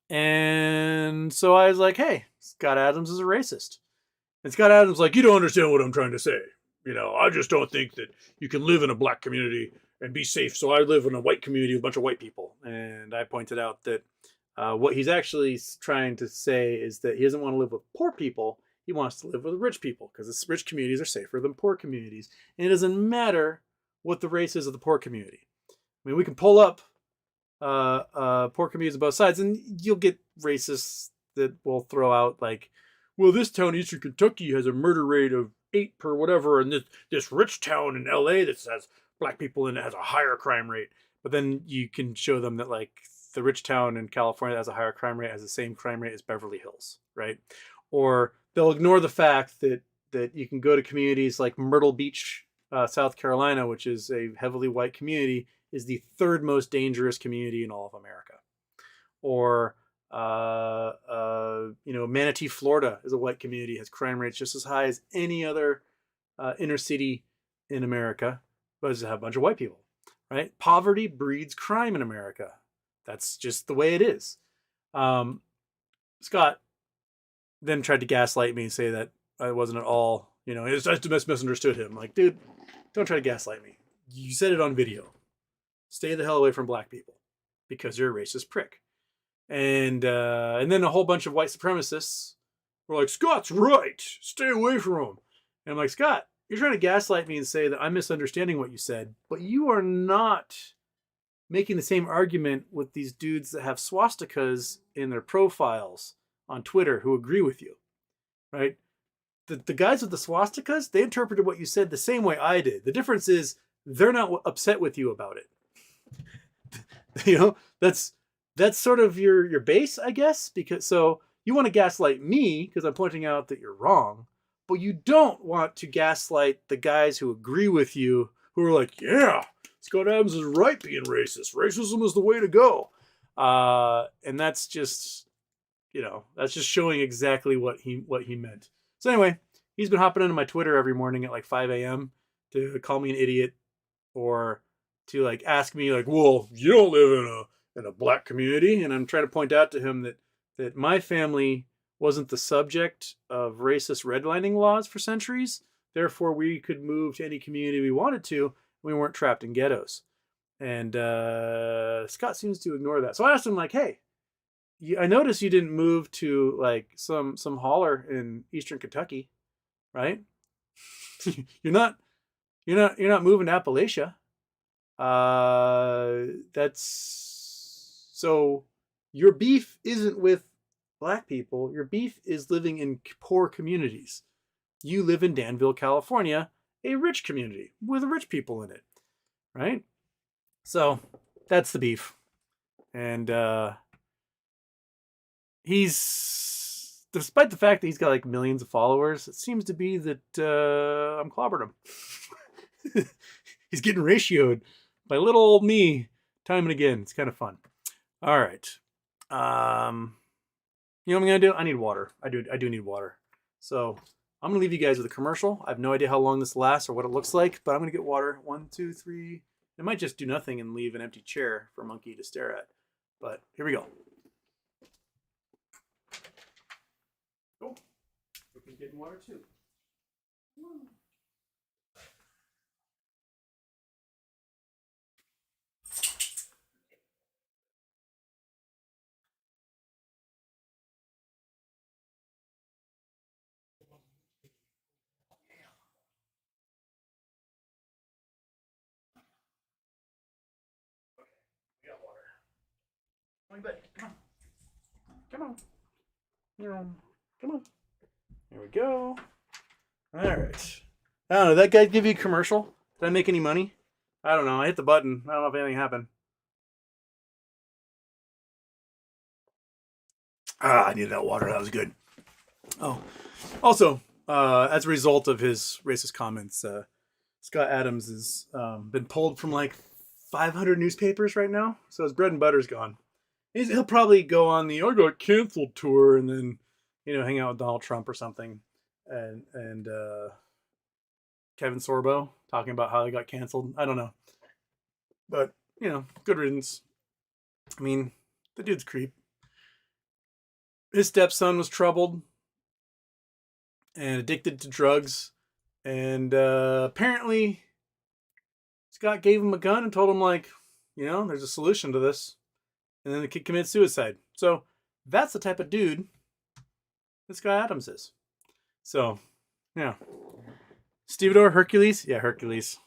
And so I was like, hey, Scott Adams is a racist. And Scott Adams was like, you don't understand what I'm trying to say. I just don't think that you can live in a black community and be safe. So I live in a white community with a bunch of white people. And I pointed out that what he's actually trying to say is that he doesn't want to live with poor people. He wants to live with rich people because rich communities are safer than poor communities. And it doesn't matter what the race is of the poor community. I mean, we can pull up poor communities on both sides and you'll get racists that will throw out like, well, this town, Eastern Kentucky, has a murder rate of 8 per whatever. And this rich town in LA that has black people in it has a higher crime rate. But then you can show them that like the rich town in California that has a higher crime rate has the same crime rate as Beverly Hills, right? Or they'll ignore the fact that you can go to communities like Myrtle Beach, South Carolina, which is a heavily white community, is the 3rd most dangerous community in all of America. Or Manatee, Florida is a white community, has crime rates just as high as any other inner city in America, but does have a bunch of white people, right? Poverty breeds crime in America. That's just the way it is. Scott then tried to gaslight me and say that I wasn't at all, I just misunderstood him. Like, dude, don't try to gaslight me. You said it on video. Stay the hell away from black people because you're a racist prick. And then a whole bunch of white supremacists were like, Scott's right. Stay away from him. And I'm like, Scott, you're trying to gaslight me and say that I'm misunderstanding what you said, but you are not making the same argument with these dudes that have swastikas in their profiles on Twitter who agree with you, right? The guys with the swastikas, they interpreted what you said the same way I did. The difference is they're not upset with you about it. That's sort of your base, I guess, because so you want to gaslight me because I'm pointing out that you're wrong, but you don't want to gaslight the guys who agree with you, who are like, yeah, Scott Adams is right being racist. Racism is the way to go. And that's just, that's just showing exactly what he meant. So anyway, he's been hopping into my Twitter every morning at like 5 a.m. to call me an idiot, or to like ask me like, well, you don't live in a black community. And I'm trying to point out to him that my family wasn't the subject of racist redlining laws for centuries. Therefore, we could move to any community we wanted to. We weren't trapped in ghettos. And Scott seems to ignore that. So I asked him like, hey, I noticed you didn't move to like some holler in Eastern Kentucky, right? you're not moving to Appalachia. That's so your beef isn't with black people. Your beef is living in poor communities. You live in Danville, California, a rich community with rich people in it, right? So that's the beef. And he's, despite the fact that he's got like millions of followers, it seems to be that I'm clobbering him. He's getting ratioed by little old me time and again. It's kind of fun. All right. You know what I'm going to do? I need water. I do need water. So I'm going to leave you guys with a commercial. I have no idea how long this lasts or what it looks like, but I'm going to get water. 1, 2, 3. It might just do nothing and leave an empty chair for a monkey to stare at. But here we go. Oh, we can get water too. We got water. Come on. Come on. There we go. All right. I don't know. That guy give you a commercial? Did I make any money? I don't know. I hit the button. I don't know if anything happened. I needed that water. That was good. Oh, also, as a result of his racist comments, Scott Adams has been pulled from like 500 newspapers right now. So his bread and butter's gone. He'll probably go on the "I got canceled" tour and then, hang out with Donald Trump or something, and Kevin Sorbo talking about how he got canceled. I don't know, but good riddance. I mean, the dude's creep. His stepson was troubled and addicted to drugs, and apparently Scott gave him a gun and told him like, there's a solution to this, and then the kid committed suicide. So that's the type of dude this guy Adams is. So, yeah. Stevedore, Hercules? Yeah, Hercules.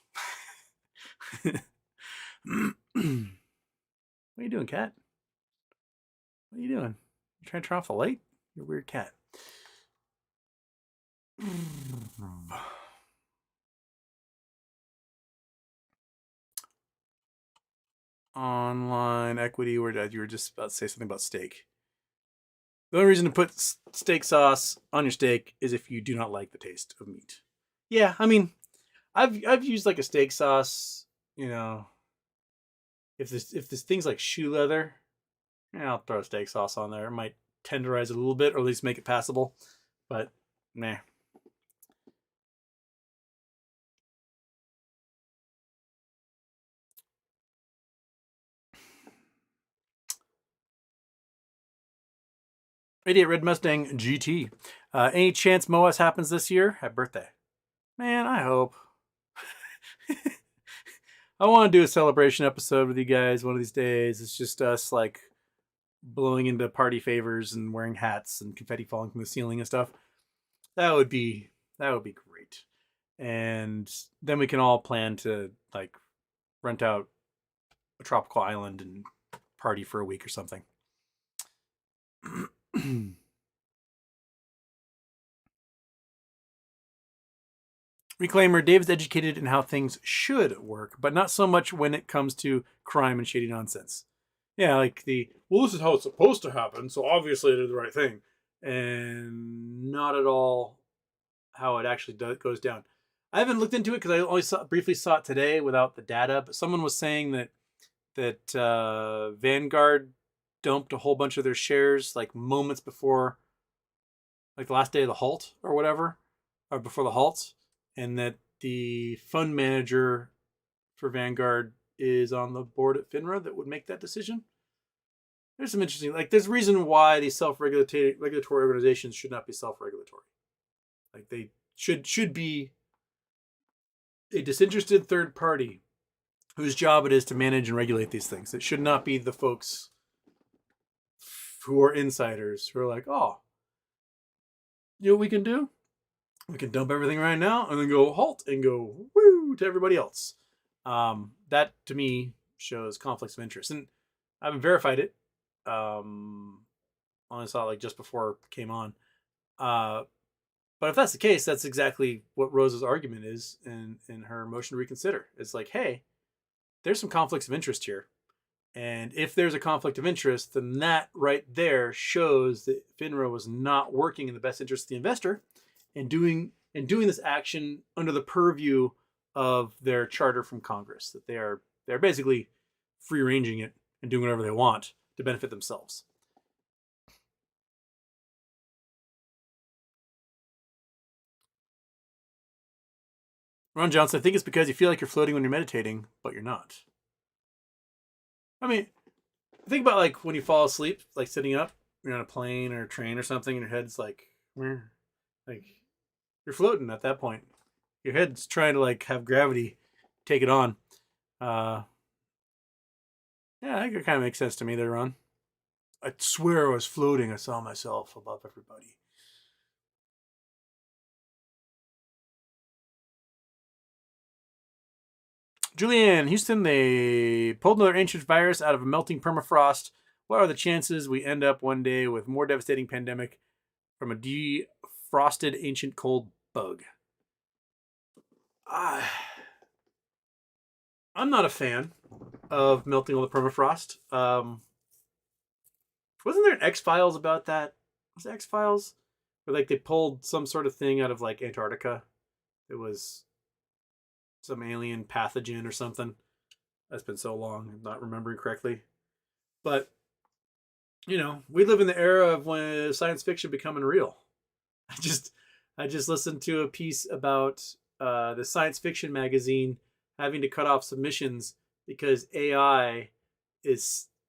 What are you doing, cat? What are you doing? You trying to turn off the light? You're a weird cat. Online equity, where you were just about to say something about steak. The only reason to put steak sauce on your steak is if you do not like the taste of meat. Yeah, I mean, I've used like a steak sauce, if this thing's like shoe leather, I'll throw steak sauce on there. It might tenderize it a little bit, or at least make it passable. But nah. Idiot Red Mustang GT. Any chance MOAS happens this year? Happy birthday. Man, I hope. I want to do a celebration episode with you guys one of these days. It's just us like blowing into party favors and wearing hats and confetti falling from the ceiling and stuff. That would be great. And then we can all plan to like rent out a tropical island and party for a week or something. Reclaimer, David's educated in how things should work, but not so much when it comes to crime and shady nonsense. Yeah, like this is how it's supposed to happen, so obviously I did the right thing. And not at all how it actually goes down. I haven't looked into it because I only briefly saw it today without the data. But someone was saying that Vanguard dumped a whole bunch of their shares like moments before, like the last day of the halt or whatever, or before the halt, and that the fund manager for Vanguard is on the board at FINRA that would make that decision. There's some interesting, like, there's a reason why these regulatory organizations should not be self-regulatory. Like, they should be a disinterested third party whose job it is to manage and regulate these things. It should not be the folks who are insiders who are like, oh, you know what we can do? We can dump everything right now and then go halt and go woo to everybody else. That to me shows conflicts of interest, and I haven't verified it. I only saw it like just before it came on. But if that's the case, that's exactly what Rose's argument is in her motion to reconsider. It's like, hey, there's some conflicts of interest here. And if there's a conflict of interest, then that right there shows that FINRA was not working in the best interest of the investor and doing this action under the purview of their charter from Congress. That they're basically free ranging it and doing whatever they want to benefit themselves. Ron Johnson, I think it's because you feel like you're floating when you're meditating, but you're not. I mean, think about like when you fall asleep, like sitting up, you're on a plane or a train or something, and your head's like you're floating at that point. Your head's trying to like have gravity take it on. Yeah, I think it kind of makes sense to me there, Ron. I swear I was floating. I saw myself above everybody. Julianne, Houston, they pulled another ancient virus out of a melting permafrost. What are the chances we end up one day with more devastating pandemic from a defrosted ancient cold bug? I'm not a fan of melting all the permafrost. Wasn't there an X-Files about that? Was it X-Files? Where like they pulled some sort of thing out of like Antarctica. It was some alien pathogen or something. That's been so long, I'm not remembering correctly. But, you know, we live in the era of when science fiction becoming real. I just listened to a piece about the science fiction magazine having to cut off submissions because they're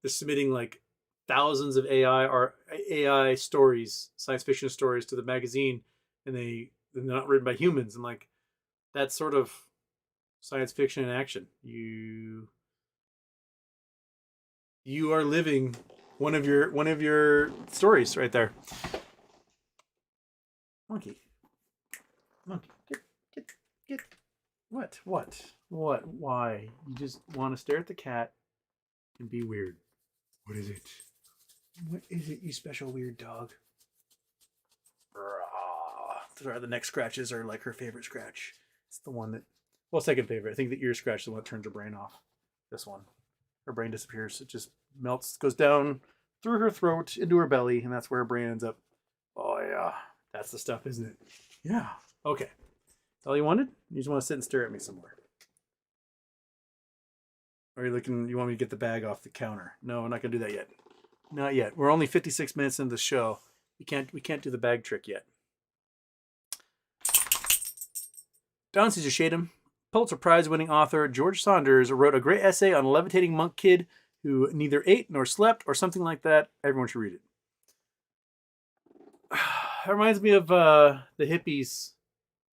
submitting like thousands of AI stories, science fiction stories to the magazine, and they're not written by humans. And like, that's sort of science fiction in action. You are living one of your stories right there. Monkey, get. What? Why? You just want to stare at the cat and be weird. What is it? What is it, you special weird dog? The neck scratches are like her favorite scratch. It's the one that, well, second favorite. I think the ear scratch is the one that turns her brain off. This one. Her brain disappears. It just melts, goes down through her throat into her belly, and that's where her brain ends up. Oh, yeah. That's the stuff, isn't it? Yeah. Okay. That's all you wanted? You just want to sit and stare at me somewhere. Or you want me to get the bag off the counter? No, I'm not going to do that yet. Not yet. We're only 56 minutes into the show. We can't do the bag trick yet. Don Caesar Shadem, Pulitzer Prize winning author George Saunders wrote a great essay on a levitating monk kid who neither ate nor slept or something like that. Everyone should read it. It reminds me of the hippies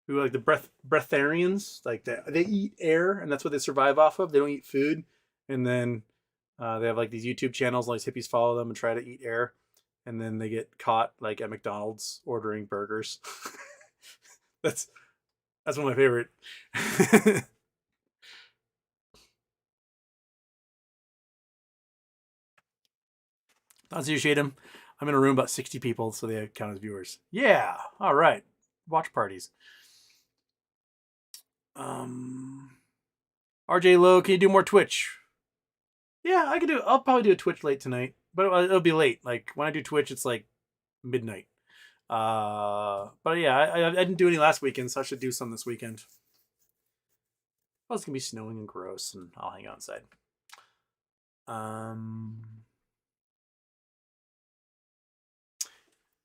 who like the breatharians. Like they eat air and that's what they survive off of. They don't eat food. And then they have like these YouTube channels. All these hippies follow them and try to eat air. And then they get caught like at McDonald's ordering burgers. That's one of my favorite. I'll see you, Shadem. I'm in a room about 60 people, so they count as viewers. Yeah, all right. Watch parties. RJ Lowe, can you do more Twitch? Yeah, I could do. I'll probably do a Twitch late tonight, but it'll be late. Like when I do Twitch, it's like midnight. But yeah, I didn't do any last weekend, so I should do some this weekend. Well, it's gonna be snowing and gross, and I'll hang out inside.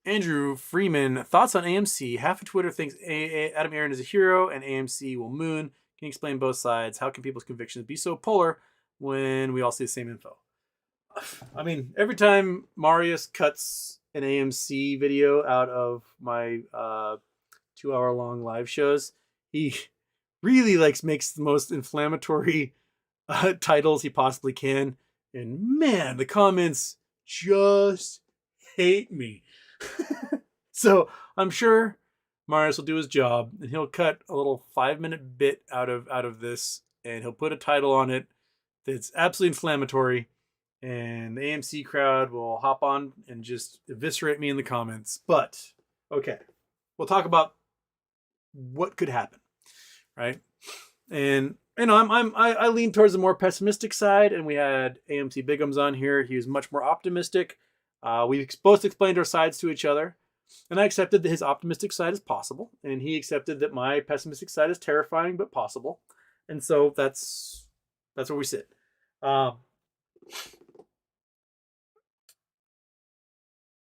Andrew Freeman, thoughts on AMC? Half of Twitter thinks Adam Aaron is a hero and AMC will moon. Can you explain both sides? How can people's convictions be so polar when we all see the same info? I mean, every time Marius cuts an AMC video out of my 2-hour-long live shows, he really makes the most inflammatory titles he possibly can. And man, the comments just hate me. So I'm sure Marius will do his job and he'll cut a little 5-minute bit out of this, and he'll put a title on it that's absolutely inflammatory, and the AMC crowd will hop on and just eviscerate me in the comments. But okay, we'll talk about what could happen, right? And you know, I lean towards the more pessimistic side, and we had AMC Bigums on here. He was much more optimistic. We both explained our sides to each other, and I accepted that his optimistic side is possible, and he accepted that my pessimistic side is terrifying but possible. And so that's where we sit. The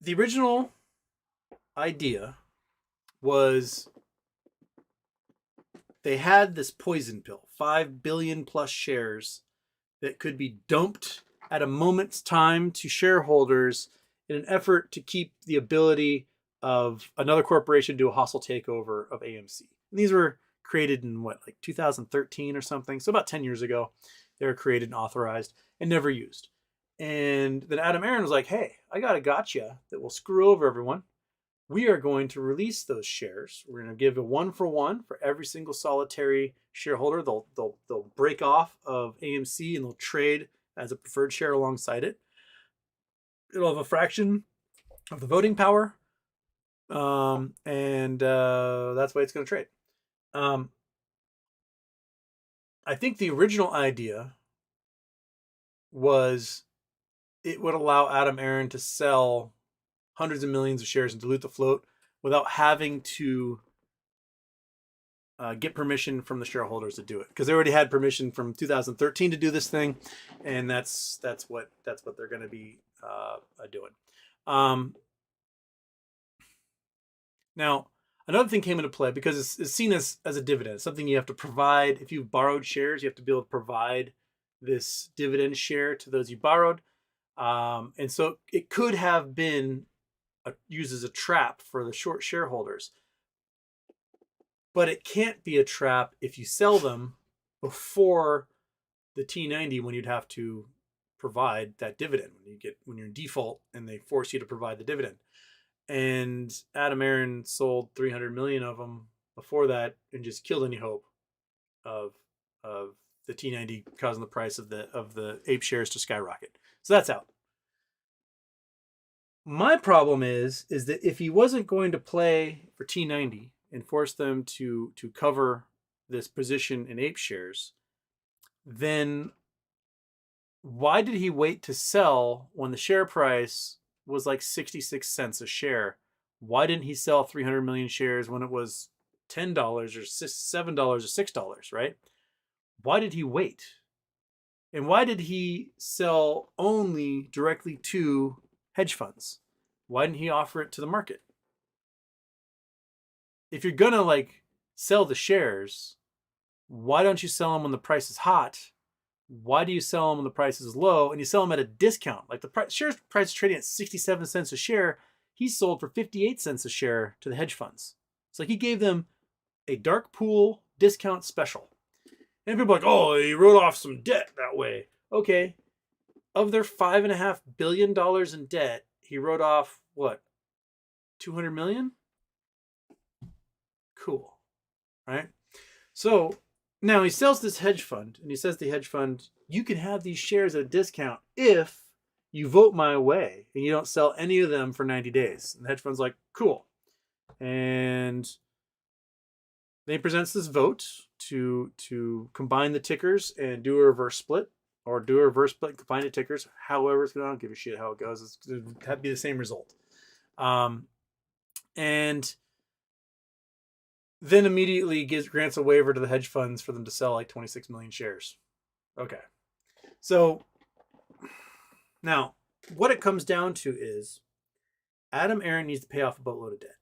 original idea was they had this poison pill, 5 billion plus shares that could be dumped at a moment's time to shareholders in an effort to keep the ability of another corporation to do a hostile takeover of AMC. And these were created in 2013 or something. So about 10 years ago, they were created and authorized and never used. And then Adam Aaron was like, hey, I got a gotcha that will screw over everyone. We are going to release those shares. We're going to give a 1-for-1 for every single solitary shareholder. They'll break off of AMC and they'll trade as a preferred share alongside it. It'll have a fraction of the voting power, and that's why it's going to trade. I think the original idea was it would allow Adam Aaron to sell hundreds of millions of shares and dilute the float without having to get permission from the shareholders to do it, because they already had permission from 2013 to do this thing, and that's what they're going to be doing. Now, another thing came into play because it's seen as a dividend. It's something you have to provide. If you've borrowed shares, you have to be able to provide this dividend share to those you borrowed. And so it could have been used as a trap for the short shareholders. But it can't be a trap if you sell them before the T90, when you'd have to provide that dividend, when you're in default and they force you to provide the dividend. And Adam Aaron sold 300 million of them before that and just killed any hope of the T90 causing the price of the APE shares to skyrocket. So that's out. My problem is that if he wasn't going to play for T90 and force them to cover this position in APE shares, then why did he wait to sell when the share price was like 66 cents a share? Why didn't he sell 300 million shares when it was $10 or $7 or $6, right? Why did he wait? And why did he sell only directly to hedge funds? Why didn't he offer it to the market? If you're going to sell the shares, why don't you sell them when the price is hot? Why do you sell them when the price is low and you sell them at a discount? Like the share price is trading at 67 cents a share. He sold for 58 cents a share to the hedge funds. It's like he gave them a dark pool discount special. And people are like, oh, he wrote off some debt that way. Okay. Of their $5.5 billion in debt, he wrote off what? 200 million? Cool. Right? So now he sells this hedge fund and he says to the hedge fund, you can have these shares at a discount if you vote my way and you don't sell any of them for 90 days. And the hedge fund's like, cool. And then he presents this vote to combine the tickers and do a reverse split, or do a reverse split and combine the tickers. However it's going to, I don't give a shit how it goes. It's going to be the same result. and then immediately grants a waiver to the hedge funds for them to sell like 26 million shares. Okay. So now what it comes down to is Adam Aaron needs to pay off a boatload of debt.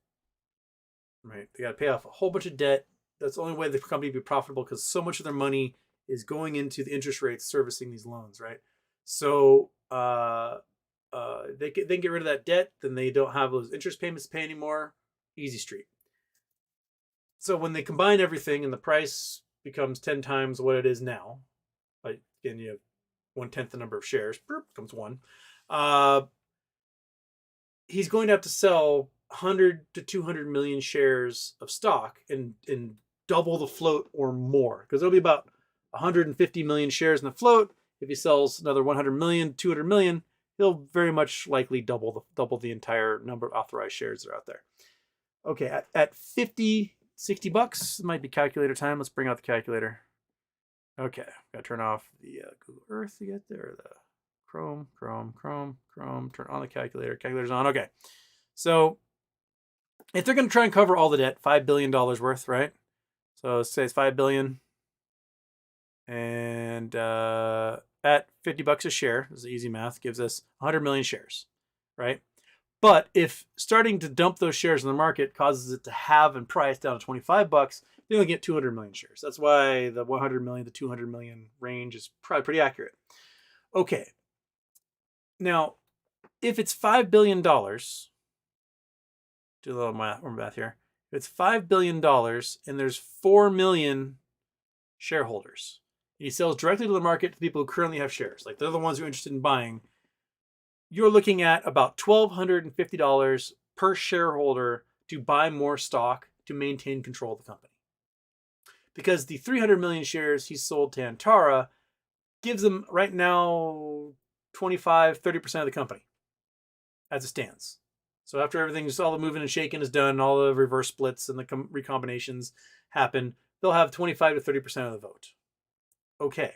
Right? They got to pay off a whole bunch of debt. That's the only way the company be profitable, because so much of their money is going into the interest rates servicing these loans, right? So they can get rid of that debt, then they don't have those interest payments to pay anymore. Easy street. So when they combine everything and the price becomes 10 times what it is now, like again, you have 1/10 the number of shares, comes one. He's going to have to sell 100 to 200 million shares of stock and double the float or more, because there'll be about 150 million shares in the float. If he sells another 100 million, 200 million, he'll very much likely double the entire number of authorized shares that are out there. Okay, at 50, 60 bucks, it might be calculator time. Let's bring out the calculator. Okay, gotta turn off the Google Earth to get there. The Chrome, turn on the calculator. Calculator's on. Okay, so if they're going to try and cover all the debt, $5 billion worth, right? So let's say it's $5 billion. And at 50 bucks a share, this is easy math, gives us 100 million shares, right? But if starting to dump those shares in the market causes it to have and price down to 25 bucks, they only get 200 million shares. That's why the 100 million to 200 million range is probably pretty accurate. Okay. Now, if it's $5 billion, do a little math here. If it's $5 billion and there's 4 million shareholders, he sells directly to the market to people who currently have shares, like they're the ones who are interested in buying, you're looking at about $1,250 per shareholder to buy more stock to maintain control of the company. Because the 300 million shares he sold to Antara gives them right now 25, 30% of the company as it stands. So after everything's, all the moving and shaking is done, all the reverse splits and the recombinations happen, they'll have 25 to 30% of the vote. Okay.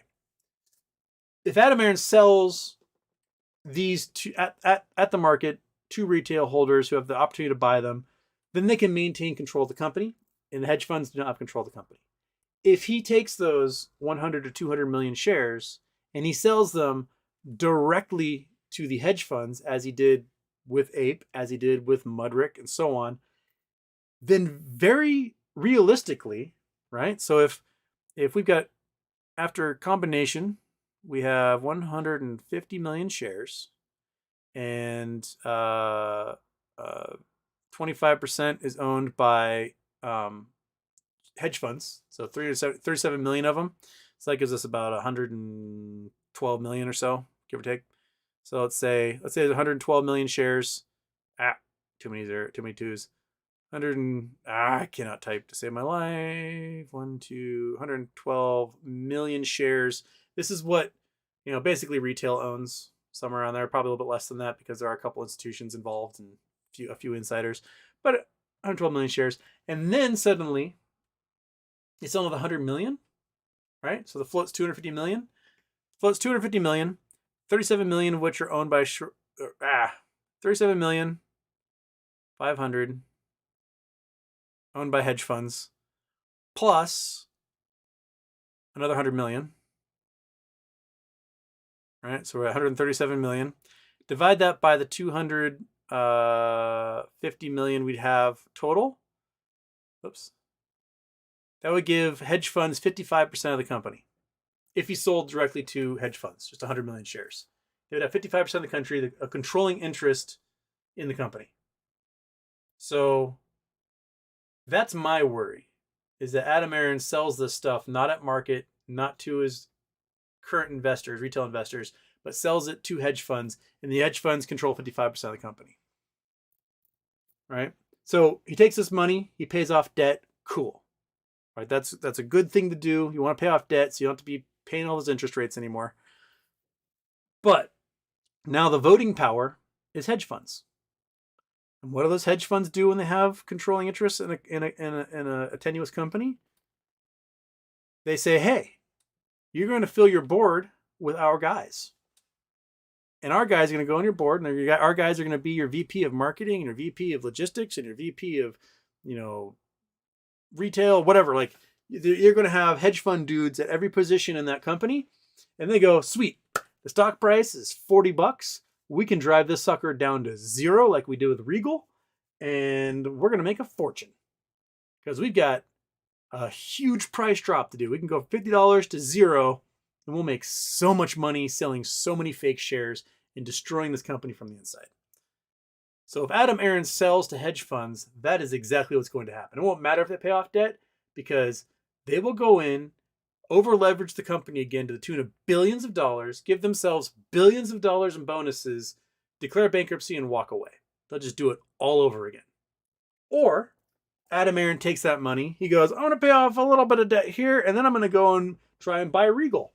If Adam Aaron sells these two at the market to retail holders who have the opportunity to buy them, then they can maintain control of the company, and the hedge funds do not have control of the company. If he takes those 100 to 200 million shares and he sells them directly to the hedge funds, as he did with APE, as he did with Mudrick, and so on, then very realistically, right? So if we've got, after combination, we have 150 million shares, and 25% is owned by hedge funds. So 37 million of them. So that gives us about 112 million or so, give or take. So let's say there's 112 million shares. Too many twos. I cannot type to save my life. 112 million shares. This is what, basically retail owns, somewhere around there. Probably a little bit less than that, because there are a couple institutions involved and a few insiders. But 112 million shares. And then suddenly, it's only 100 million, right? So the float's 250 million. Float's 250 million. 37 million of which are owned by 37 million 500 owned by hedge funds, plus another 100 million. Right? So we're at 137 million. Divide that by the 250 million we'd have total. Oops. That would give hedge funds 55% of the company. If he sold directly to hedge funds, just 100 million shares, they would have 55% of the country, a controlling interest in the company. So that's my worry, is that Adam Aaron sells this stuff not at market, not to his current investors, retail investors, but sells it to hedge funds, and the hedge funds control 55% of the company. Right? So he takes this money, he pays off debt, cool. Right? That's a good thing to do. You want to pay off debt so you don't have to be paying all those interest rates anymore. But now the voting power is hedge funds. And what do those hedge funds do when they have controlling interests in a tenuous company? They say, hey, you're going to fill your board with our guys. And our guys are going to go on your board, and our guys are going to be your VP of marketing and your VP of logistics and your VP of, retail, whatever. Like, you're going to have hedge fund dudes at every position in that company, and they go, sweet, the stock price is $40. We can drive this sucker down to zero like we did with Regal, and we're going to make a fortune because we've got a huge price drop to do. We can go $50 to zero, and we'll make so much money selling so many fake shares and destroying this company from the inside. So if Adam Aron sells to hedge funds, that is exactly what's going to happen. It won't matter if they pay off debt, because they will go in, over leverage the company again to the tune of billions of dollars, give themselves billions of dollars in bonuses, declare bankruptcy, and walk away. They'll just do it all over again. Or Adam Aron takes that money. He goes, I want to pay off a little bit of debt here, and then I'm going to go and try and buy Regal.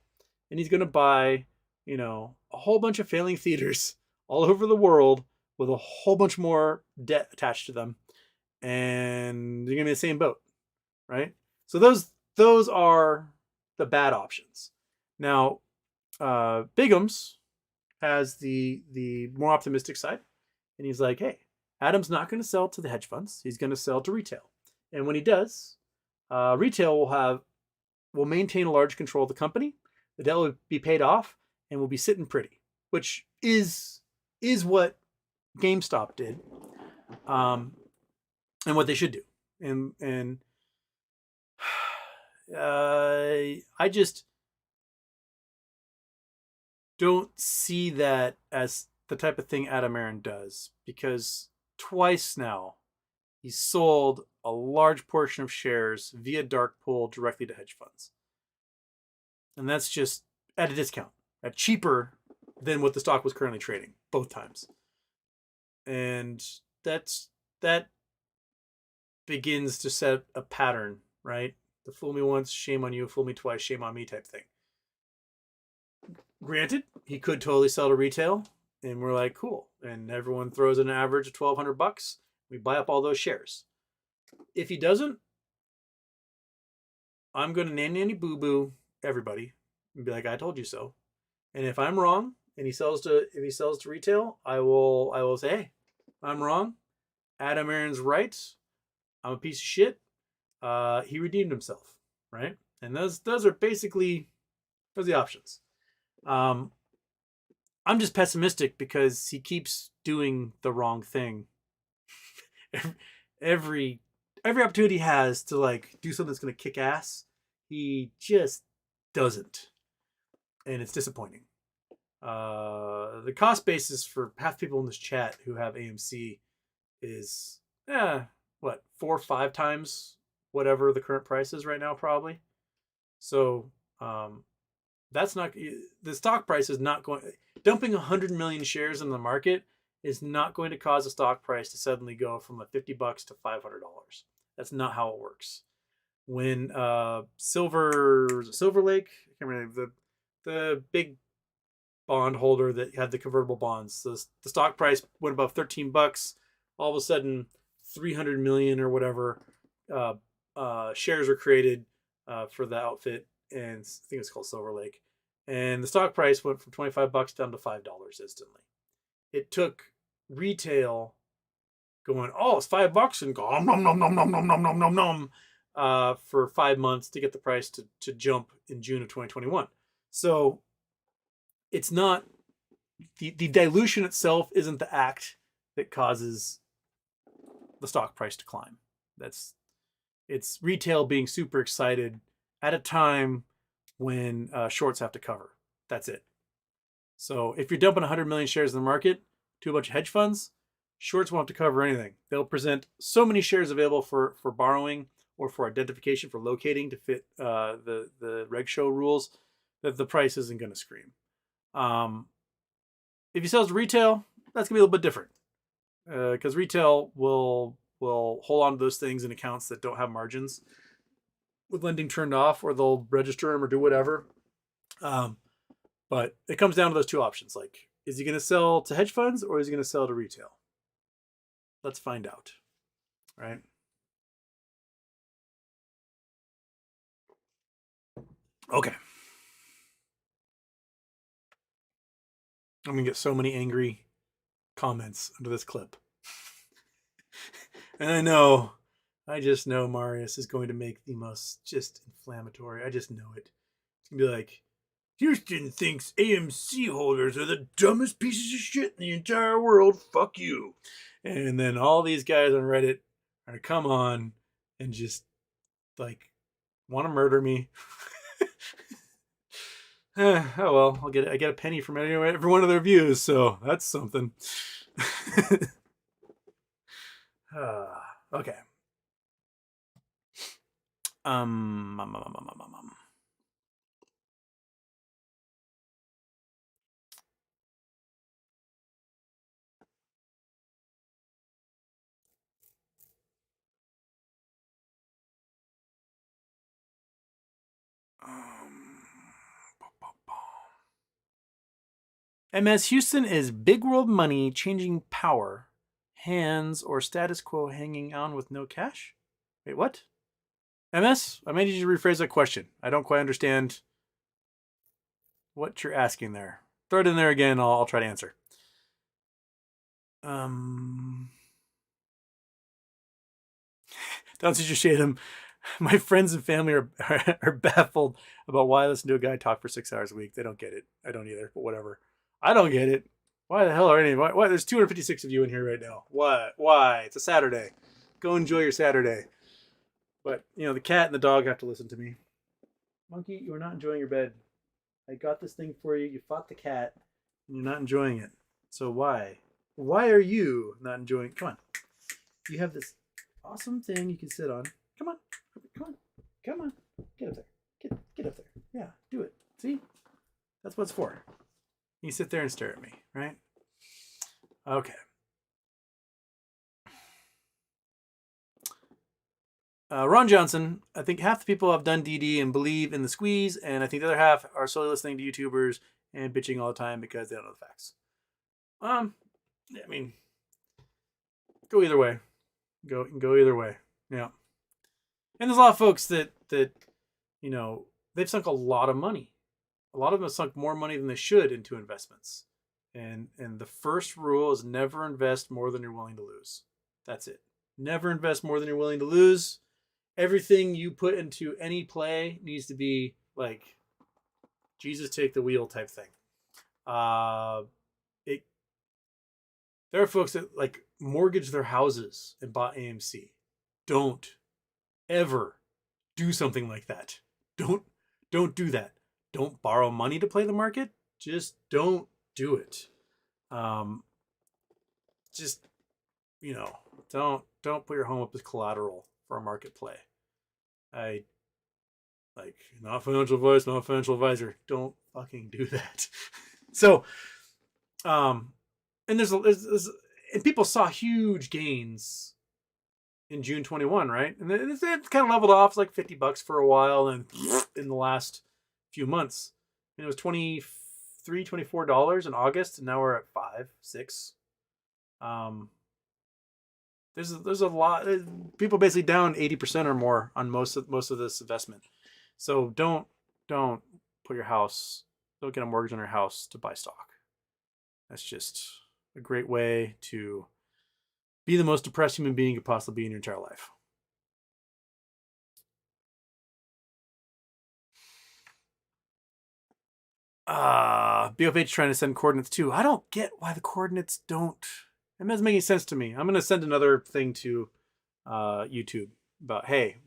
And he's going to buy, a whole bunch of failing theaters all over the world with a whole bunch more debt attached to them. And they're going to be in the same boat, right? So those are the bad options. Now, Bigums has the more optimistic side. And he's like, hey, Adam's not going to sell to the hedge funds. He's going to sell to retail. And when he does, retail will maintain a large control of the company. The debt will be paid off and will be sitting pretty, which is what GameStop did, and what they should do. And I just don't see that as the type of thing Adam Aron does, because twice now he's sold a large portion of shares via dark pool directly to hedge funds. And that's just at a discount, at cheaper than what the stock was currently trading, both times. And that begins to set a pattern, right? The fool me once, shame on you, fool me twice, shame on me type thing. Granted, he could totally sell to retail, and we're like, cool. And everyone throws in an average of $1,200. We buy up all those shares. If he doesn't, I'm going to nanny boo boo everybody and be like, I told you so. And if I'm wrong and he sells to retail, I will say, hey, I'm wrong. Adam Aron's right. I'm a piece of shit. He redeemed himself, right? And those are basically the options. I'm just pessimistic because he keeps doing the wrong thing. every opportunity he has to like do something that's going to kick ass, he just doesn't, and it's disappointing. The cost basis for half people in this chat who have AMC is 4 or 5 times whatever the current price is right now, probably. So that's not, the stock price is not going, dumping 100 million shares in the market is not going to cause the stock price to suddenly go from $50 to $500. That's not how it works. When Silver Lake, I can't remember the big bond holder that had the convertible bonds, the stock price went above $13. All of a sudden, 300 million or whatever shares were created for the outfit, and I think it's called Silver Lake. And the stock price went from $25 down to $5 instantly. It took retail going, oh, it's $5, and go nom nom nom nom nom nom nom nom nom for 5 months to get the price to jump in June of 2021. So it's not the dilution itself isn't the act that causes the stock price to climb. It's retail being super excited at a time when shorts have to cover. That's it. So if you're dumping 100 million shares in the market to a bunch of hedge funds, shorts won't have to cover anything. They'll present so many shares available for borrowing or for identification, for locating to fit the reg show rules, that the price isn't going to scream. If he sells to retail, that's going to be a little bit different, because retail will hold on to those things in accounts that don't have margins with lending turned off, or they'll register them or do whatever. But it comes down to those two options. Like, is he going to sell to hedge funds or is he going to sell to retail? Let's find out, right? Okay. I'm gonna get so many angry comments under this clip. And I just know Marius is going to make the most just inflammatory. I just know it. It's gonna be like, Houston thinks AMC holders are the dumbest pieces of shit in the entire world. Fuck you. And then all these guys on Reddit are gonna come on and just like want to murder me. Oh well, I get a penny from every one of their views, so that's something. Okay. Um, um, um, um, um, um, um. MS Houston is big world money changing power, hands, or status quo hanging on with no cash? Wait, what? MS, I may need you to rephrase that question. I don't quite understand what you're asking there. Throw it in there again. I'll try to answer. Don't see you shade him. My friends and family are baffled about why I listen to a guy talk for 6 hours a week. They don't get it. I don't either, but whatever. I don't get it. Why the hell are any? Why? There's 256 of you in here right now. What? Why? It's a Saturday. Go enjoy your Saturday. But, the cat and the dog have to listen to me. Monkey, you are not enjoying your bed. I got this thing for you. You fought the cat, and you're not enjoying it. So why? Why are you not enjoying? Come on. You have this awesome thing you can sit on. Come on. Come on. Come on. Get up there. Get up there. Yeah, do it. See? That's what it's for. You sit there and stare at me, right? Okay. Ron Johnson, I think half the people have done DD and believe in the squeeze, and I think the other half are solely listening to YouTubers and bitching all the time because they don't know the facts. I mean, go either way. Go either way. Yeah. And there's a lot of folks that they've sunk a lot of money. A lot of them have sunk more money than they should into investments. And the first rule is never invest more than you're willing to lose. That's it. Never invest more than you're willing to lose. Everything you put into any play needs to be like Jesus take the wheel type thing. There are folks that like mortgage their houses and bought AMC. Don't ever do something like that. Don't do that. Don't borrow money to play the market. Just don't do it. Don't put your home up as collateral for a market play. Not financial advice, not financial advisor. Don't fucking do that. So, and there's and people saw huge gains in June 21, right? And it kind of leveled off like $50 for a while, and in the last few months, and it was $23, $24 in August, and now we're at $5, $6. There's a lot. People basically down 80% or more on most of this investment. So don't put your house. Don't get a mortgage on your house to buy stock. That's just a great way to be the most depressed human being you could possibly be in your entire life. BFH trying to send coordinates too. I don't get why the coordinates don't. It doesn't make any sense to me. I'm going to send another thing to YouTube about, hey,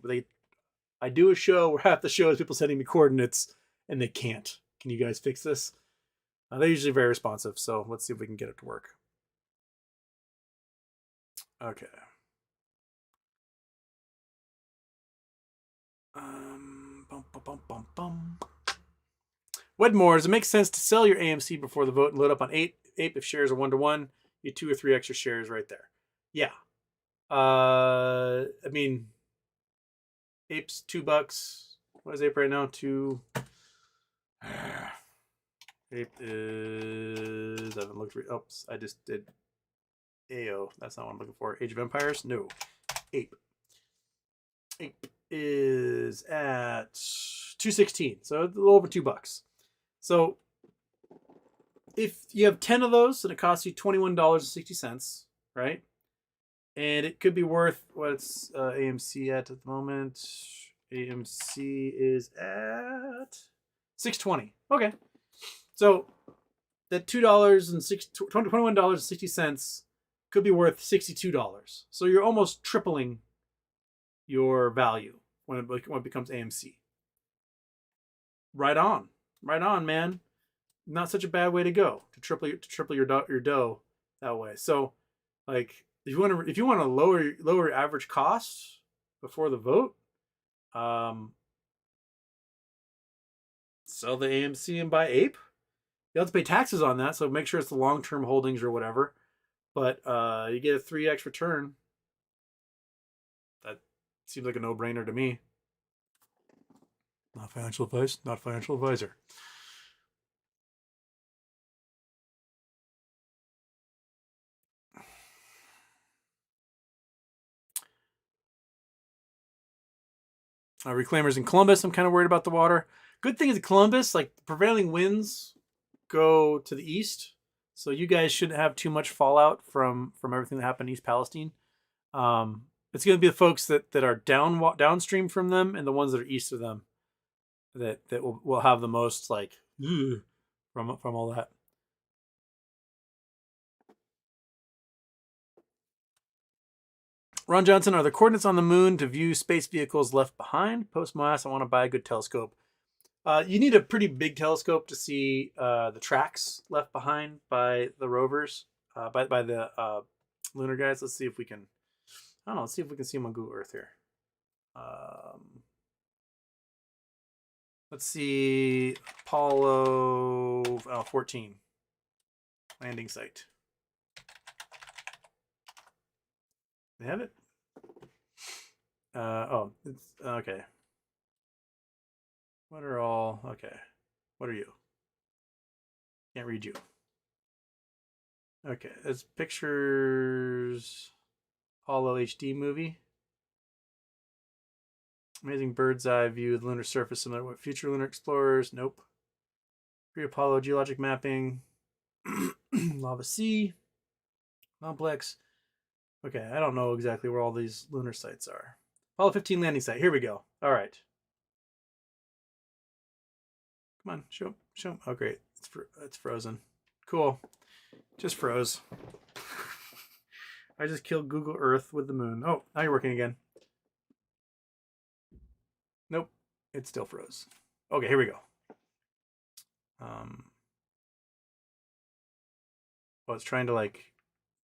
I do a show where half the show is people sending me coordinates and they can't. Can you guys fix this? They're usually very responsive, so let's see if we can get it to work. Okay. Wedmore, does it make sense to sell your AMC before the vote and load up on APE if shares are 1-to-1? You 2 or 3 extra shares right there. Yeah. I mean, APE's $2. What is APE right now? APE is. I haven't looked. Oops, I just did. AO. That's not what I'm looking for. Age of Empires? No. APE. APE is at $2.16, so a little over $2. So if you have 10 of those, then it costs you $21.60, right? And it could be worth what's AMC at the moment. AMC is at $6.20. Okay, so that $21.60 could be worth $62. So you're almost tripling your value when it becomes AMC. Right on, man. Not such a bad way to go to triple your dough that way. So, like, if you want to lower your average cost before the vote, sell the AMC and buy APE. You have to pay taxes on that, so make sure it's the long-term holdings or whatever. But you get a 3x return. That seems like a no-brainer to me. Not financial advice, not financial advisor. Reclaimers in Columbus, I'm kind of worried about the water. Good thing is in Columbus, like, the prevailing winds go to the east, so you guys shouldn't have too much fallout from everything that happened in East Palestine. It's going to be the folks that are downstream from them and the ones that are east of them that will have the most, like, from all that. Ron Johnson, are the coordinates on the moon to view space vehicles left behind? Post Moas, I want to buy a good telescope. You need a pretty big telescope to see the tracks left behind by the rovers, by the lunar guys. Let's see if we can. I don't know. Let's see if we can see them on Google Earth here. Let's see, Apollo 14 landing site. They have it. Oh, it's okay. What are all okay? What are you? Can't read you. Okay, it's pictures. Apollo HD movie. Amazing bird's eye view of the lunar surface, similar to what future lunar explorers. Nope. Pre-Apollo geologic mapping. Lava sea. Complex. Okay, I don't know exactly where all these lunar sites are. Apollo 15 landing site. Here we go. All right. Come on, show. Oh, great. It's frozen. Cool. Just froze. I just killed Google Earth with the moon. Oh, now you're working again. Nope. It still froze. Okay, here we go. Oh, it's trying to, like,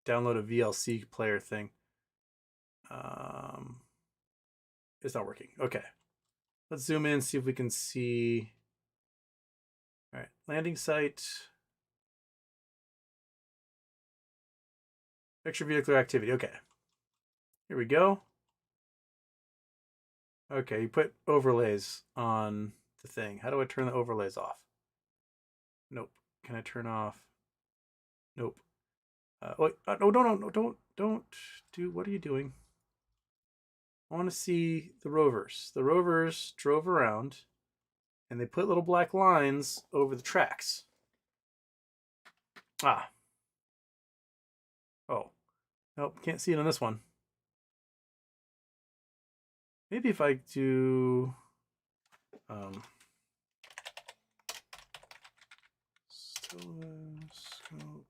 download a VLC player thing. It's not working. Okay. Let's zoom in, see if we can see. All right, landing site. Picture vehicular activity. Okay. Here we go. Okay, you put overlays on the thing. How do I turn the overlays off? Nope. Can I turn off? Nope. Wait, no, don't do. What are you doing? I want to see the rovers. The rovers drove around, and they put little black lines over the tracks. Ah. Oh. Nope, can't see it on this one. Maybe if I do telescope.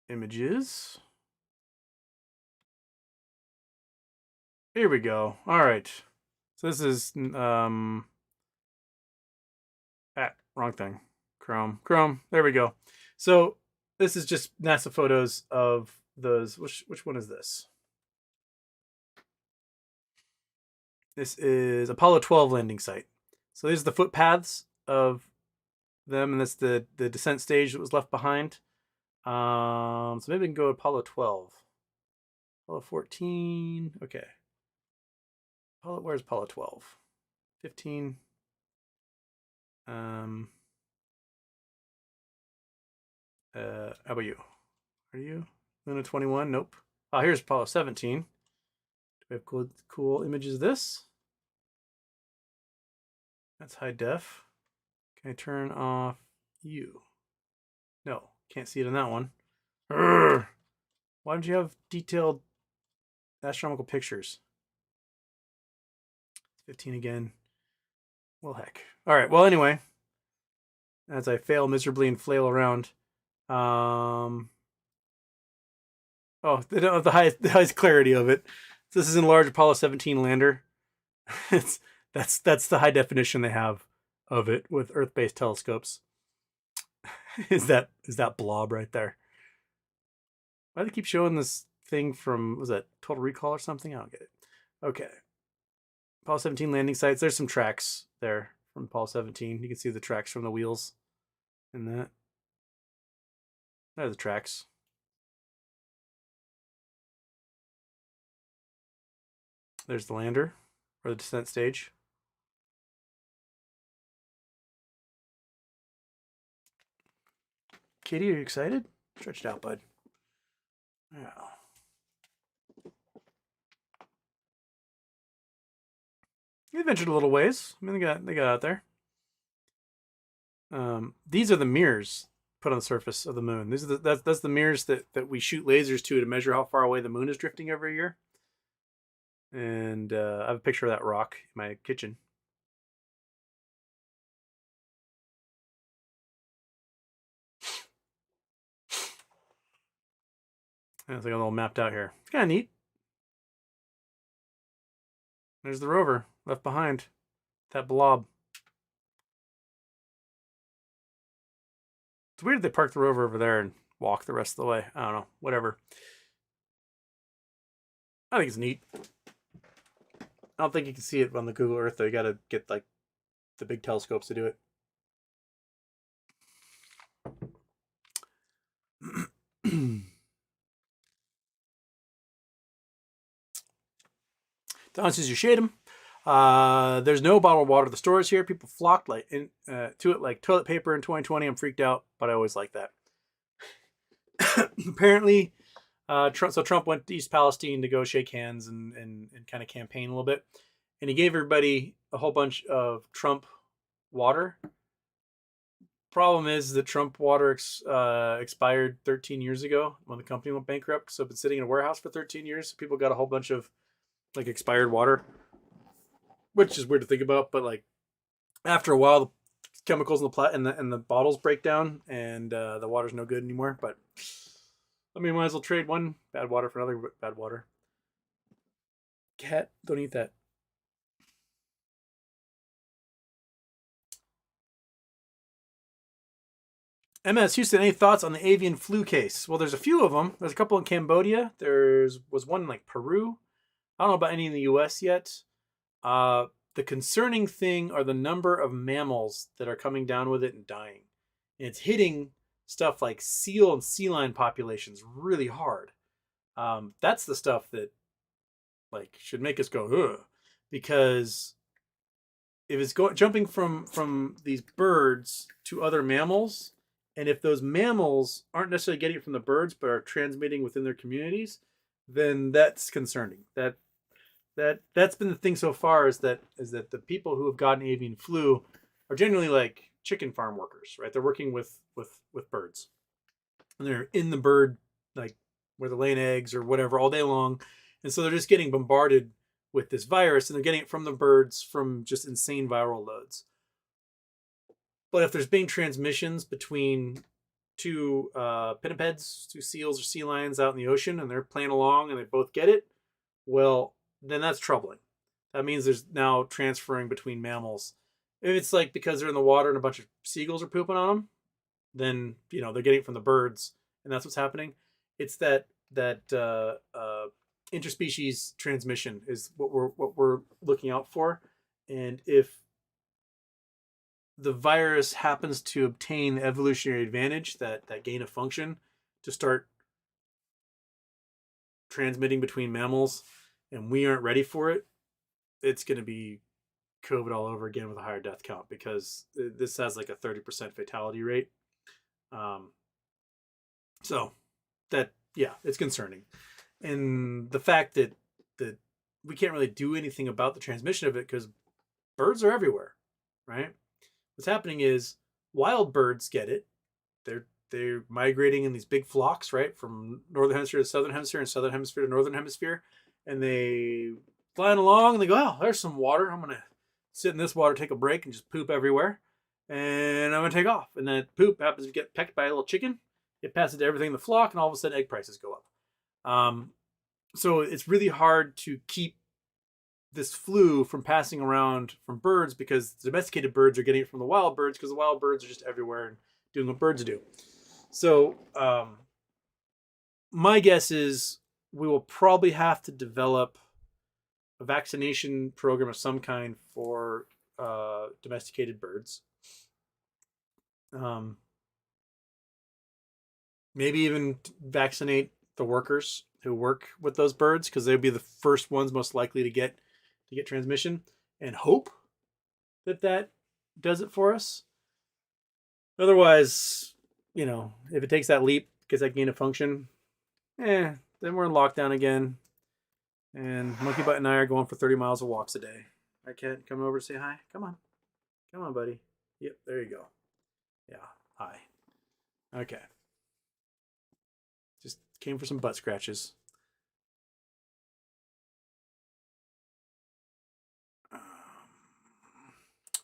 Images. Here we go. All right. So this is wrong thing. Chrome. There we go. So this is just NASA photos of those. Which one is this? This is Apollo 12 landing site. So these are the footpaths of them, and that's the descent stage that was left behind. So maybe we can go to Apollo 12. Apollo 14. Okay. Where's Apollo 12? 15. How about you? Are you Luna 21? Nope. Oh, here's Apollo 17. Do We have cool images of this. That's high def. Can I turn off you? No, can't see it in that one. Urgh. Why don't you have detailed astronomical pictures? 15 again. Well, heck. All right. Well, anyway, as I fail miserably and flail around. Oh, they don't have the highest clarity of it. So this is in large Apollo 17 lander. That's the high definition they have of it with Earth-based telescopes. is that blob right there? Why do they keep showing this thing from, was that Total Recall or something? I don't get it. Okay. Apollo 17 landing sites. There's some tracks there from Apollo 17. You can see the tracks from the wheels in that. There are the tracks. There's the lander, or the descent stage. Katie, are you excited? Stretched out, bud. Yeah. They ventured a little ways. I mean, they got out there. These are the mirrors put on the surface of the moon. These are that's the mirrors that we shoot lasers to measure how far away the moon is drifting every year. And I have a picture of that rock in my kitchen. And it's like a little mapped out here. It's kind of neat. There's the rover left behind. That blob. It's weird they parked the rover over there and walk the rest of the way. I don't know. Whatever. I think it's neat. I don't think you can see it on the Google Earth though. You gotta get like the big telescopes to do it. The answer is you shade them. There's no bottled water at the stores here. People flocked to it like toilet paper in 2020. I'm freaked out, but I always like that. Apparently, Trump went to East Palestine to go shake hands and kind of campaign a little bit. And he gave everybody a whole bunch of Trump water. Problem is that Trump water expired 13 years ago when the company went bankrupt. So it's been sitting in a warehouse for 13 years. So people got a whole bunch of like expired water, which is weird to think about. But like after a while, the chemicals in the bottles break down, and the water's no good anymore. But I mean, might as well trade one bad water for another bad water. Cat, don't eat that. MS Houston, any thoughts on the avian flu case? Well, there's a few of them. There's a couple in Cambodia. Was one in like Peru. I don't know about any in the U.S. yet. The concerning thing are the number of mammals that are coming down with it and dying. And it's hitting stuff like seal and sea lion populations really hard. That's the stuff that like should make us go, ugh. Because if it's jumping from these birds to other mammals, and if those mammals aren't necessarily getting it from the birds but are transmitting within their communities, then that's concerning. That's been the thing so far is that the people who have gotten avian flu are generally like chicken farm workers, right? They're working with birds, and they're in the bird like where they're laying eggs or whatever all day long, and so they're just getting bombarded with this virus, and they're getting it from the birds from just insane viral loads. But if there's being transmissions between two pinnipeds, two seals or sea lions out in the ocean, and they're playing along and they both get it, well, then that's troubling. That means there's now transferring between mammals. If it's like because they're in the water and a bunch of seagulls are pooping on them, then they're getting it from the birds, and that's what's happening. It's that interspecies transmission is what we're looking out for, and if the virus happens to obtain the evolutionary advantage, that gain of function, to start transmitting between mammals, and we aren't ready for it, it's going to be COVID all over again with a higher death count, because this has like a 30% fatality rate. So that, yeah, it's concerning. And the fact that we can't really do anything about the transmission of it because birds are everywhere, right? What's happening is wild birds get it. They're migrating in these big flocks, right, from northern hemisphere to southern hemisphere and southern hemisphere to northern hemisphere, and they flying along and they go, oh, there's some water. I'm gonna sit in this water, take a break, and just poop everywhere, and I'm gonna take off. And then poop happens to get pecked by a little chicken. It passes to everything in the flock, and all of a sudden egg prices go up. So it's really hard to keep this flu from passing around from birds because the domesticated birds are getting it from the wild birds because the wild birds are just everywhere and doing what birds do. So my guess is we will probably have to develop a vaccination program of some kind for domesticated birds. Maybe even vaccinate the workers who work with those birds because they'll be the first ones most likely to get transmission, and hope that does it for us. Otherwise, if it takes that leap, gets that gain of function, then we're in lockdown again. And Monkey Butt and I are going for 30 miles of walks a day. Right, Cat? Coming over to say hi? Come on, buddy. Yep, there you go. Yeah, hi. Okay. Just came for some butt scratches.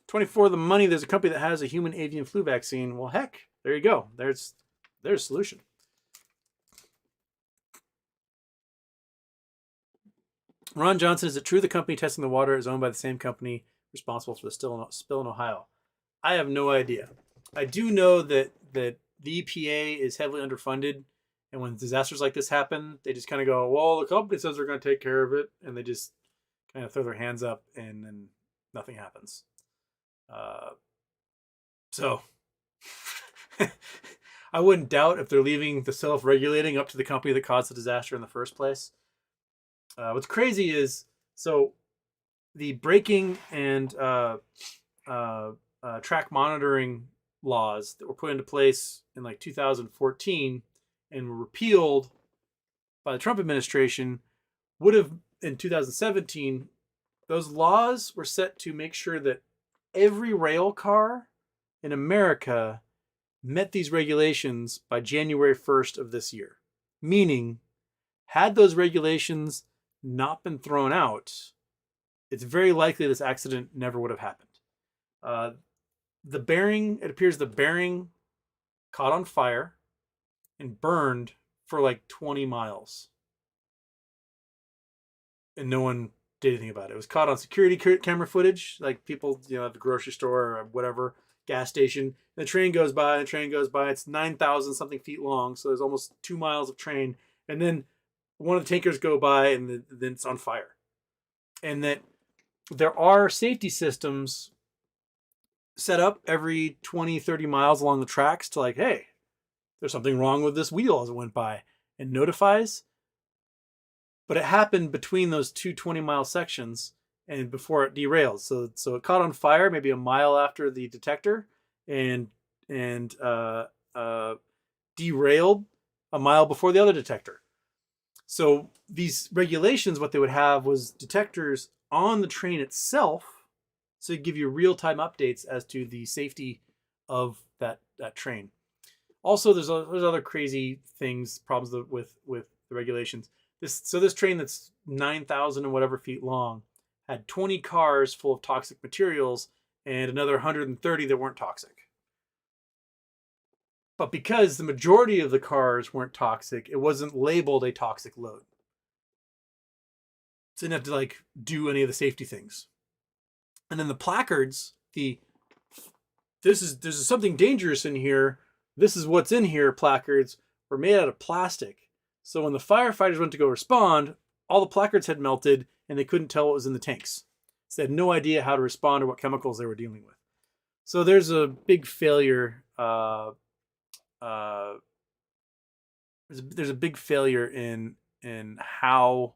24, the money. There's a company that has a human avian flu vaccine. Well, heck, there you go. There's a solution. Ron Johnson, is it true the company testing the water is owned by the same company responsible for the spill in Ohio? I have no idea. I do know that the EPA is heavily underfunded, and when disasters like this happen, they just kind of go, well, the company says they're going to take care of it, and they just kind of throw their hands up, and then nothing happens. So I wouldn't doubt if they're leaving the self-regulating up to the company that caused the disaster in the first place. What's crazy is, so the braking and track monitoring laws that were put into place in like 2014 and were repealed by the Trump administration would have, in 2017, those laws were set to make sure that every rail car in America met these regulations by January 1st of this year. Meaning, had those regulations not been thrown out, it's very likely this accident never would have happened. It appears the bearing caught on fire and burned for like 20 miles. And no one did anything about it. It was caught on security camera footage, like people, at the grocery store or whatever, gas station. And the train goes by, it's 9,000 something feet long, so there's almost 2 miles of train. And then one of the tankers go by and then it's on fire. And that there are safety systems set up every 20, 30 miles along the tracks to like, hey, there's something wrong with this wheel as it went by, and notifies. But it happened between those two 20-mile sections and before it derailed. So it caught on fire maybe a mile after the detector and derailed a mile before the other detector. So these regulations, what they would have was detectors on the train itself, so it give you real-time updates as to the safety of that train. Also, there's other crazy problems with the regulations. This train that's 9,000 and whatever feet long had 20 cars full of toxic materials and another 130 that weren't toxic. But because the majority of the cars weren't toxic, it wasn't labeled a toxic load. So you didn't have to do any of the safety things. And then the placards, there's something dangerous in here, this is what's in here placards were made out of plastic. So when the firefighters went to go respond, all the placards had melted and they couldn't tell what was in the tanks. So they had no idea how to respond or what chemicals they were dealing with. So there's a big failure. There's a big failure in how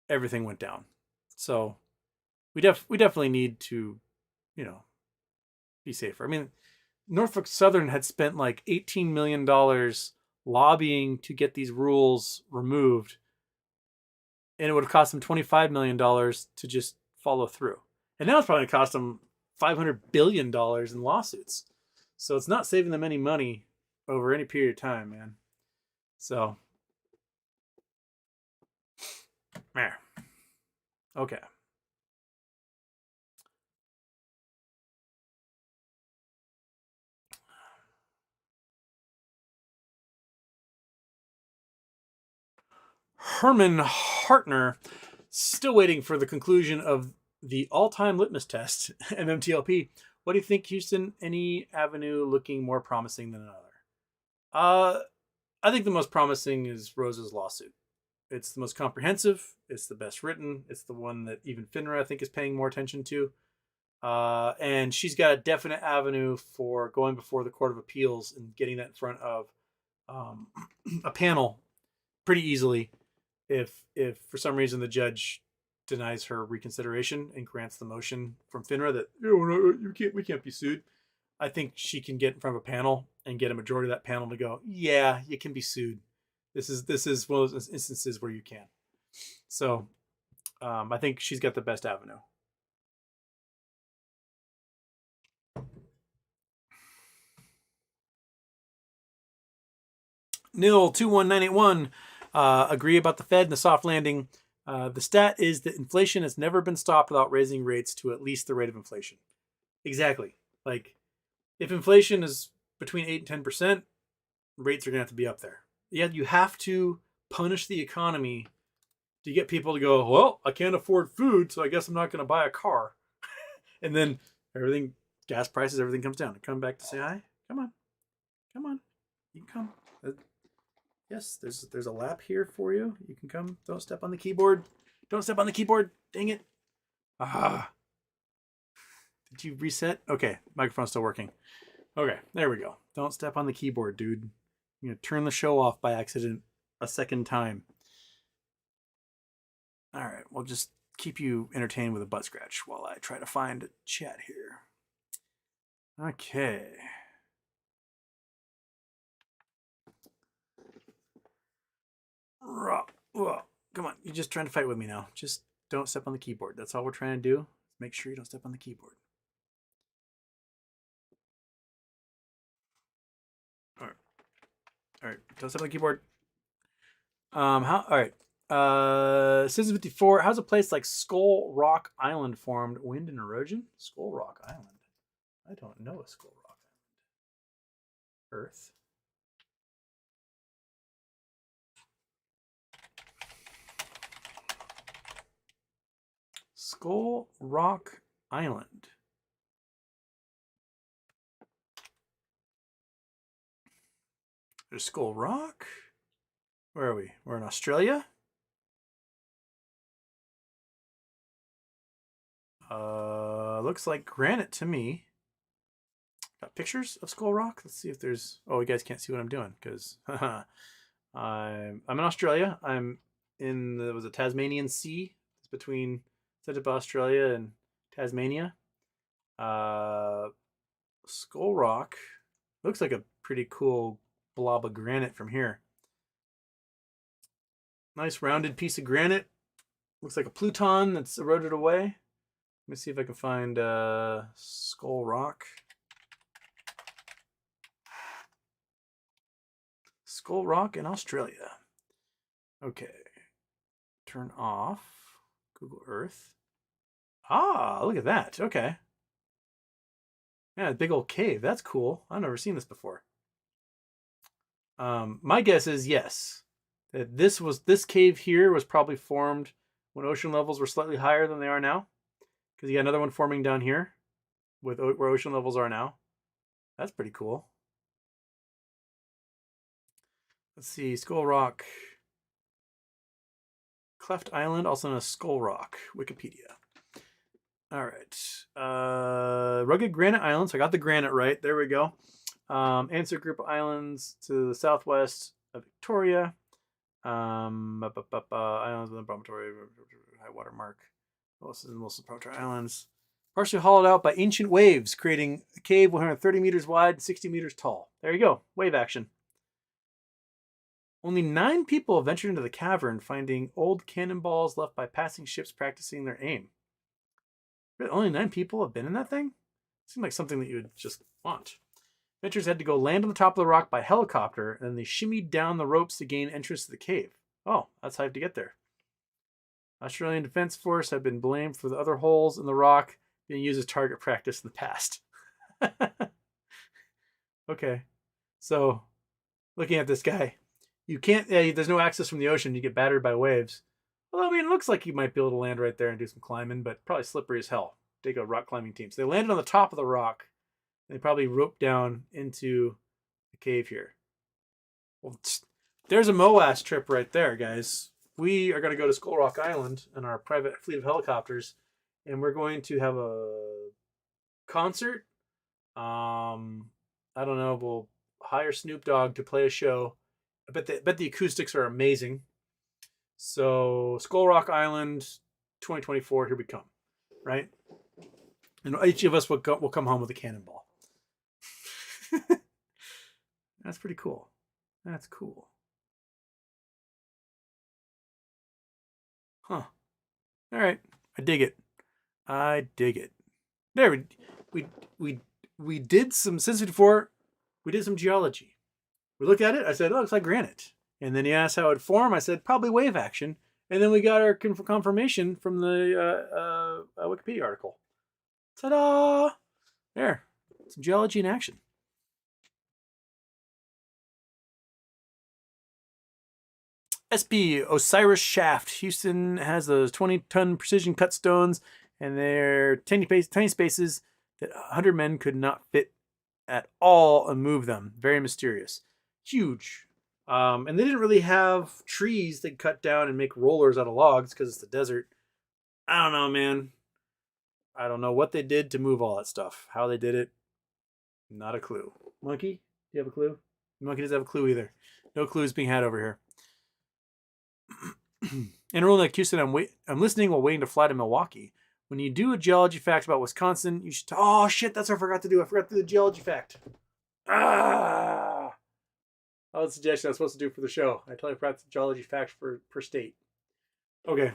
everything went down. So we definitely need to, be safer. I mean, Norfolk Southern had spent like $18 million lobbying to get these rules removed and it would have cost them $25 million to just follow through. And now it's probably going to cost them $500 billion in lawsuits. So it's not saving them any money over any period of time, man. So, there. Okay. Herman Hartner, still waiting for the conclusion of the all-time litmus test, MMTLP. What do you think, Houston? Any avenue looking more promising than another? I think the most promising is Rose's lawsuit. It's the most comprehensive. It's the best written. It's the one that even FINRA, I think, is paying more attention to. And she's got a definite avenue for going before the Court of Appeals and getting that in front of a panel pretty easily. If for some reason the judge denies her reconsideration and grants the motion from FINRA that we can't be sued, I think she can get in front of a panel and get a majority of that panel to go, yeah, you can be sued. This is one of those instances where you can. So I think she's got the best avenue. Nil 21981, agree about the Fed and the soft landing. The stat is that inflation has never been stopped without raising rates to at least the rate of inflation. Exactly. Like, if inflation is between 8 and 10%, rates are going to have to be up there. Yeah, you have to punish the economy to get people to go, well, I can't afford food, so I guess I'm not going to buy a car. And then everything, gas prices, everything comes down. I come back to say hi. Come on. Come on. You can come. Yes, there's a lap here for you. You can come. Don't step on the keyboard. Don't step on the keyboard. Dang it. Ah. Did you reset? Okay, microphone's still working. Okay, there we go. Don't step on the keyboard, dude. You're gonna turn the show off by accident a second time. All right, we'll just keep you entertained with a butt scratch while I try to find a chat here. Okay. Come on, you're just trying to fight with me now. Just don't step on the keyboard. That's all we're trying to do. Make sure you don't step on the keyboard. All right. Don't step on the keyboard. All right. Citizen 54. How's a place like Skull Rock Island formed? Wind and erosion? Skull Rock Island. I don't know a Skull Rock Island. Earth. Skull Rock Island. There's Skull Rock. Where are we? We're in Australia. Looks like granite to me. Got pictures of Skull Rock. Let's see if there's. Oh, you guys can't see what I'm doing because I'm in Australia. I'm in the Tasmanian Sea. It's between Central Australia and Tasmania. Skull Rock looks like a pretty cool blob of granite from here. Nice rounded piece of granite. Looks like a pluton that's eroded away. Let me see if I can find Skull Rock. Skull Rock in Australia. Okay. Turn off Google Earth. Ah, look at that. Okay. Yeah, big old cave. That's cool. I've never seen this before. My guess is yes. That this cave here was probably formed when ocean levels were slightly higher than they are now. Because you got another one forming down here with where ocean levels are now. That's pretty cool. Let's see, Skull Rock. Cleft Island, also known as Skull Rock. Wikipedia. All right. Rugged Granite Island. So I got the granite right. There we go. Answer group of islands to the southwest of Victoria. Islands within promontory, high water mark. Most of the promontory islands. Partially hollowed out by ancient waves, creating a cave 130 meters wide and 60 meters tall. There you go. Wave action. Only 9 people ventured into the cavern, finding old cannonballs left by passing ships practicing their aim. Really, only 9 people have been in that thing? Seems like something that you would just want. Adventurers had to go land on the top of the rock by helicopter, and then they shimmied down the ropes to gain entrance to the cave. Oh, that's how you have to get there. Australian Defense Force have been blamed for the other holes in the rock being used as target practice in the past. Okay, so looking at this guy, you can't. There's no access from the ocean. You get battered by waves. Well, I mean, it looks like you might be able to land right there and do some climbing, but probably slippery as hell. Take a rock climbing team. So they landed on the top of the rock. They probably roped down into the cave here. Well, there's a MOAS trip right there, guys. We are going to go to Skull Rock Island in our private fleet of helicopters, and we're going to have a concert. I don't know. We'll hire Snoop Dogg to play a show. I bet the acoustics are amazing. So Skull Rock Island, 2024. Here we come, right? And each of us will come home with a cannonball. That's pretty cool. That's cool. Huh. All right. I dig it. I dig it. There we did some since before. We did some geology. We looked at it. I said, "Oh, it looks like granite." And then he asked how it formed. I said, "Probably wave action." And then we got our confirmation from the Wikipedia article. Ta-da! There, some geology in action. SP Osiris Shaft. Houston has those 20-ton precision cut stones, and they're tiny spaces that 100 men could not fit at all and move them. Very mysterious. Huge. And they didn't really have trees they cut down and make rollers out of logs because it's the desert. I don't know, man. I don't know what they did to move all that stuff. How they did it, not a clue. Monkey, do you have a clue? Monkey doesn't have a clue either. No clues being had over here. In a role like Houston, I'm listening while waiting to fly to Milwaukee. When you do a geology fact about Wisconsin, you should. Oh shit! That's what I forgot to do. I forgot to do the geology fact. That was a suggestion I was supposed to do for the show. I totally forgot the geology fact per state. Okay.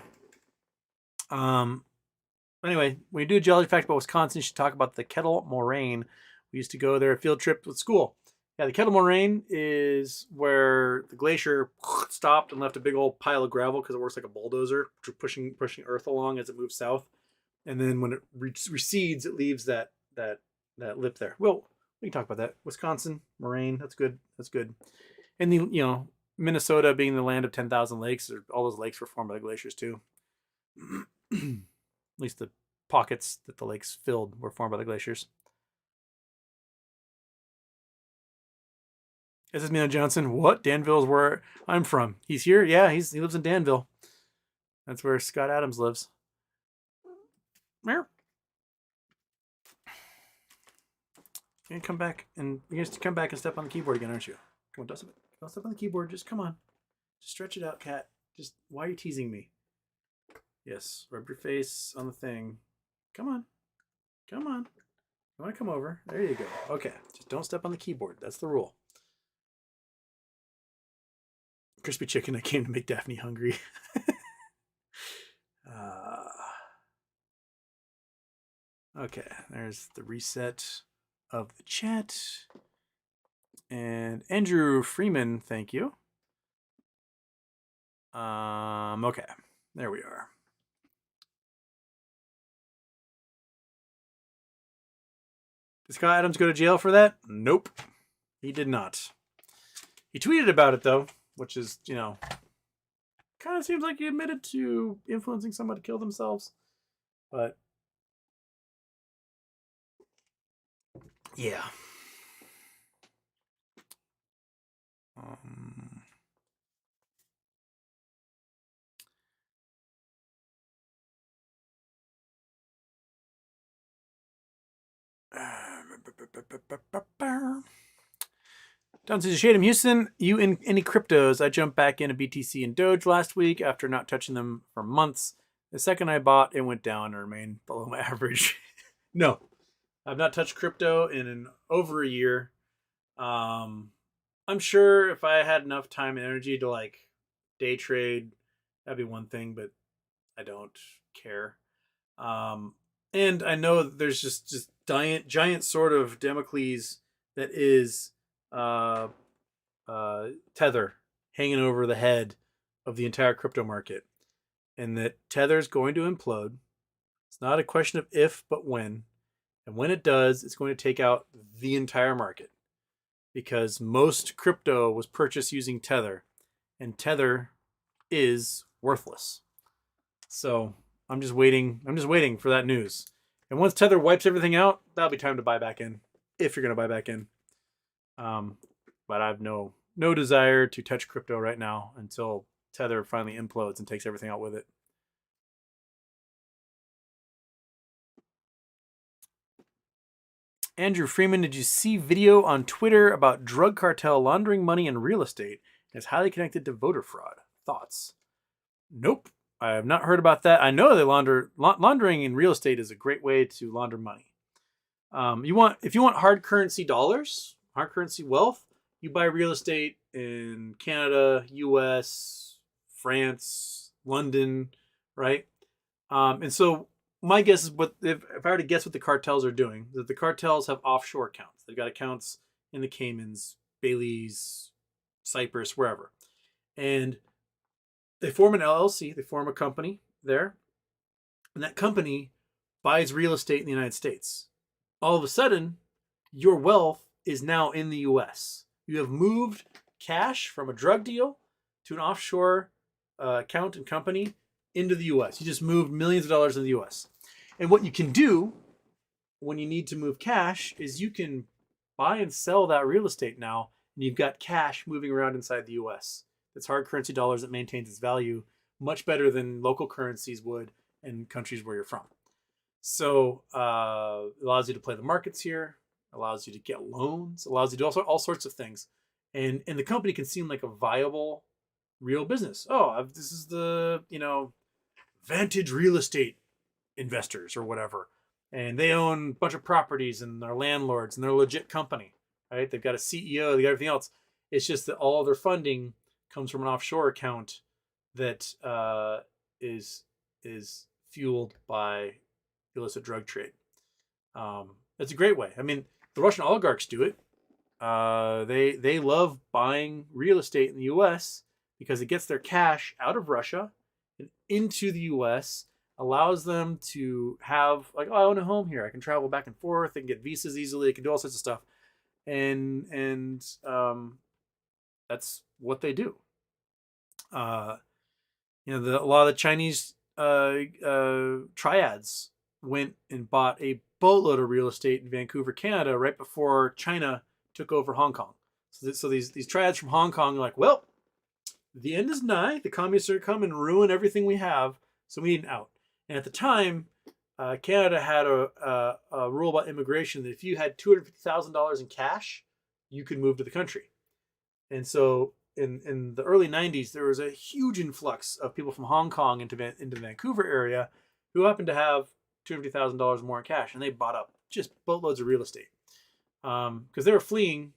Anyway, when you do a geology fact about Wisconsin, you should talk about the Kettle Moraine. We used to go there, field trip with school. Yeah, the Kettle Moraine is where the glacier stopped and left a big old pile of gravel because it works like a bulldozer, pushing earth along as it moves south. And then when it recedes, it leaves that lip there. Well, we can talk about that. Wisconsin, moraine, that's good. That's good. And the Minnesota being the land of 10,000 lakes, all those lakes were formed by the glaciers too. At least the pockets that the lakes filled were formed by the glaciers. This is Mino Johnson. What? Danville's where I'm from. He's here? Yeah, he lives in Danville. That's where Scott Adams lives. You're gonna come back and step on the keyboard again, aren't you? Come on, don't step on the keyboard. Just come on. Just stretch it out, cat. Just why are you teasing me? Yes, rub your face on the thing. Come on. Come on. You want to come over? There you go. Okay, just don't step on the keyboard. That's the rule. Crispy chicken that came to make Daphne hungry. Okay, there's the reset of the chat. And Andrew Freeman, thank you. Okay, there we are. Did Scott Adams go to jail for that? Nope, he did not. He tweeted about it though, which is, kind of seems like he admitted to influencing someone to kill themselves. But yeah. Down to Shadem Houston, you in any cryptos? I jumped back into BTC and Doge last week after not touching them for months. The second I bought, it went down and remained below my average. No, I've not touched crypto in over a year. I'm sure if I had enough time and energy to like day trade, that'd be one thing, but I don't care. Um, and I know that there's just giant sort of Damocles that is uh, Tether hanging over the head of the entire crypto market, and that Tether is going to implode. It's not a question of if, but when. And when it does, it's going to take out the entire market because most crypto was purchased using Tether, and Tether is worthless. So I'm just waiting. I'm just waiting for that news. And once Tether wipes everything out, that'll be time to buy back in, if you're going to buy back in. Um, but I have no desire to touch crypto right now until Tether finally implodes and takes everything out with it. Andrew Freeman, did you see video on Twitter about drug cartel laundering money in real estate and is highly connected to voter fraud? Thoughts? Nope. I have not heard about that. I know they laundering in real estate is a great way to launder money. If you want hard currency dollars, hard currency wealth, you buy real estate in Canada, U.S., France, London, right? And so my guess is what if I were to guess what the cartels are doing, that the cartels have offshore accounts. They've got accounts in the Caymans, Belize, Cyprus, wherever, and they form an LLC. They form a company there, and that company buys real estate in the United States. All of a sudden, your wealth is now in the U.S. You have moved cash from a drug deal to an offshore account and company into the U.S. You just moved millions of dollars in the U.S. And what you can do when you need to move cash is you can buy and sell that real estate now, and you've got cash moving around inside the U.S. It's hard currency dollars that maintains its value much better than local currencies would in countries where you're from. So it allows you to play the markets here, allows you to get loans, allows you to do all sorts of things. And the company can seem like a viable, real business. Oh, this is the, Vantage Real Estate Investors or whatever. And they own a bunch of properties and they're landlords and they're a legit company, right? They've got a CEO, they got everything else. It's just that all of their funding comes from an offshore account that is fueled by illicit drug trade. It's a great way. I mean, the Russian oligarchs do it. They love buying real estate in the U.S. because it gets their cash out of Russia and into the U.S. Allows them to have like, oh, I own a home here. I can travel back and forth. They can get visas easily. They can do all sorts of stuff, and that's what they do. A lot of the Chinese triads went and bought a boatload of real estate in Vancouver, Canada, right before China took over Hong Kong. So these triads from Hong Kong are like, well, the end is nigh. The communists are going to come and ruin everything we have, so we need an out. And at the time, Canada had a rule about immigration that if you had $250,000 in cash, you could move to the country. And so in the early 90s, there was a huge influx of people from Hong Kong into the Vancouver area who happened to have $250,000 more in cash, and they bought up just boatloads of real estate because they were fleeing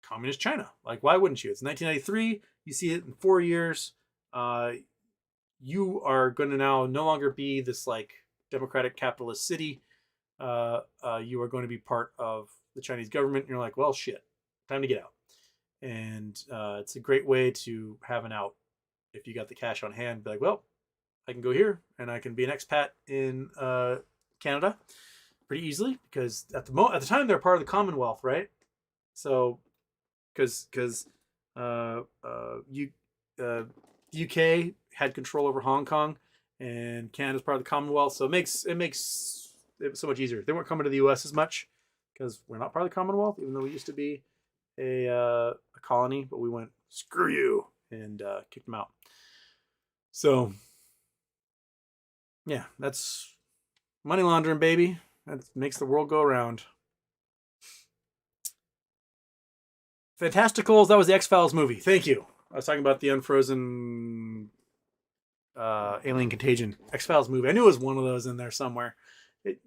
communist China. Like, why wouldn't you? It's 1993. You see it in 4 years. You are going to now no longer be this like democratic capitalist city. You are going to be part of the Chinese government. And you're like, well, shit, time to get out. And it's a great way to have an out if you got the cash on hand. Be like, well, I can go here and I can be an expat in Canada pretty easily because at the time they're part of the Commonwealth, right? So because UK had control over Hong Kong and Canada's part of the Commonwealth, so it makes it so much easier. They weren't coming to the US as much because we're not part of the Commonwealth, even though we used to be a colony, but we went screw you and kicked them out. So yeah, that's money laundering, baby. That makes the world go around. Fantasticals, that was the X-Files movie. Thank you. I was talking about the unfrozen Alien Contagion X-Files movie. I knew it was one of those in there somewhere.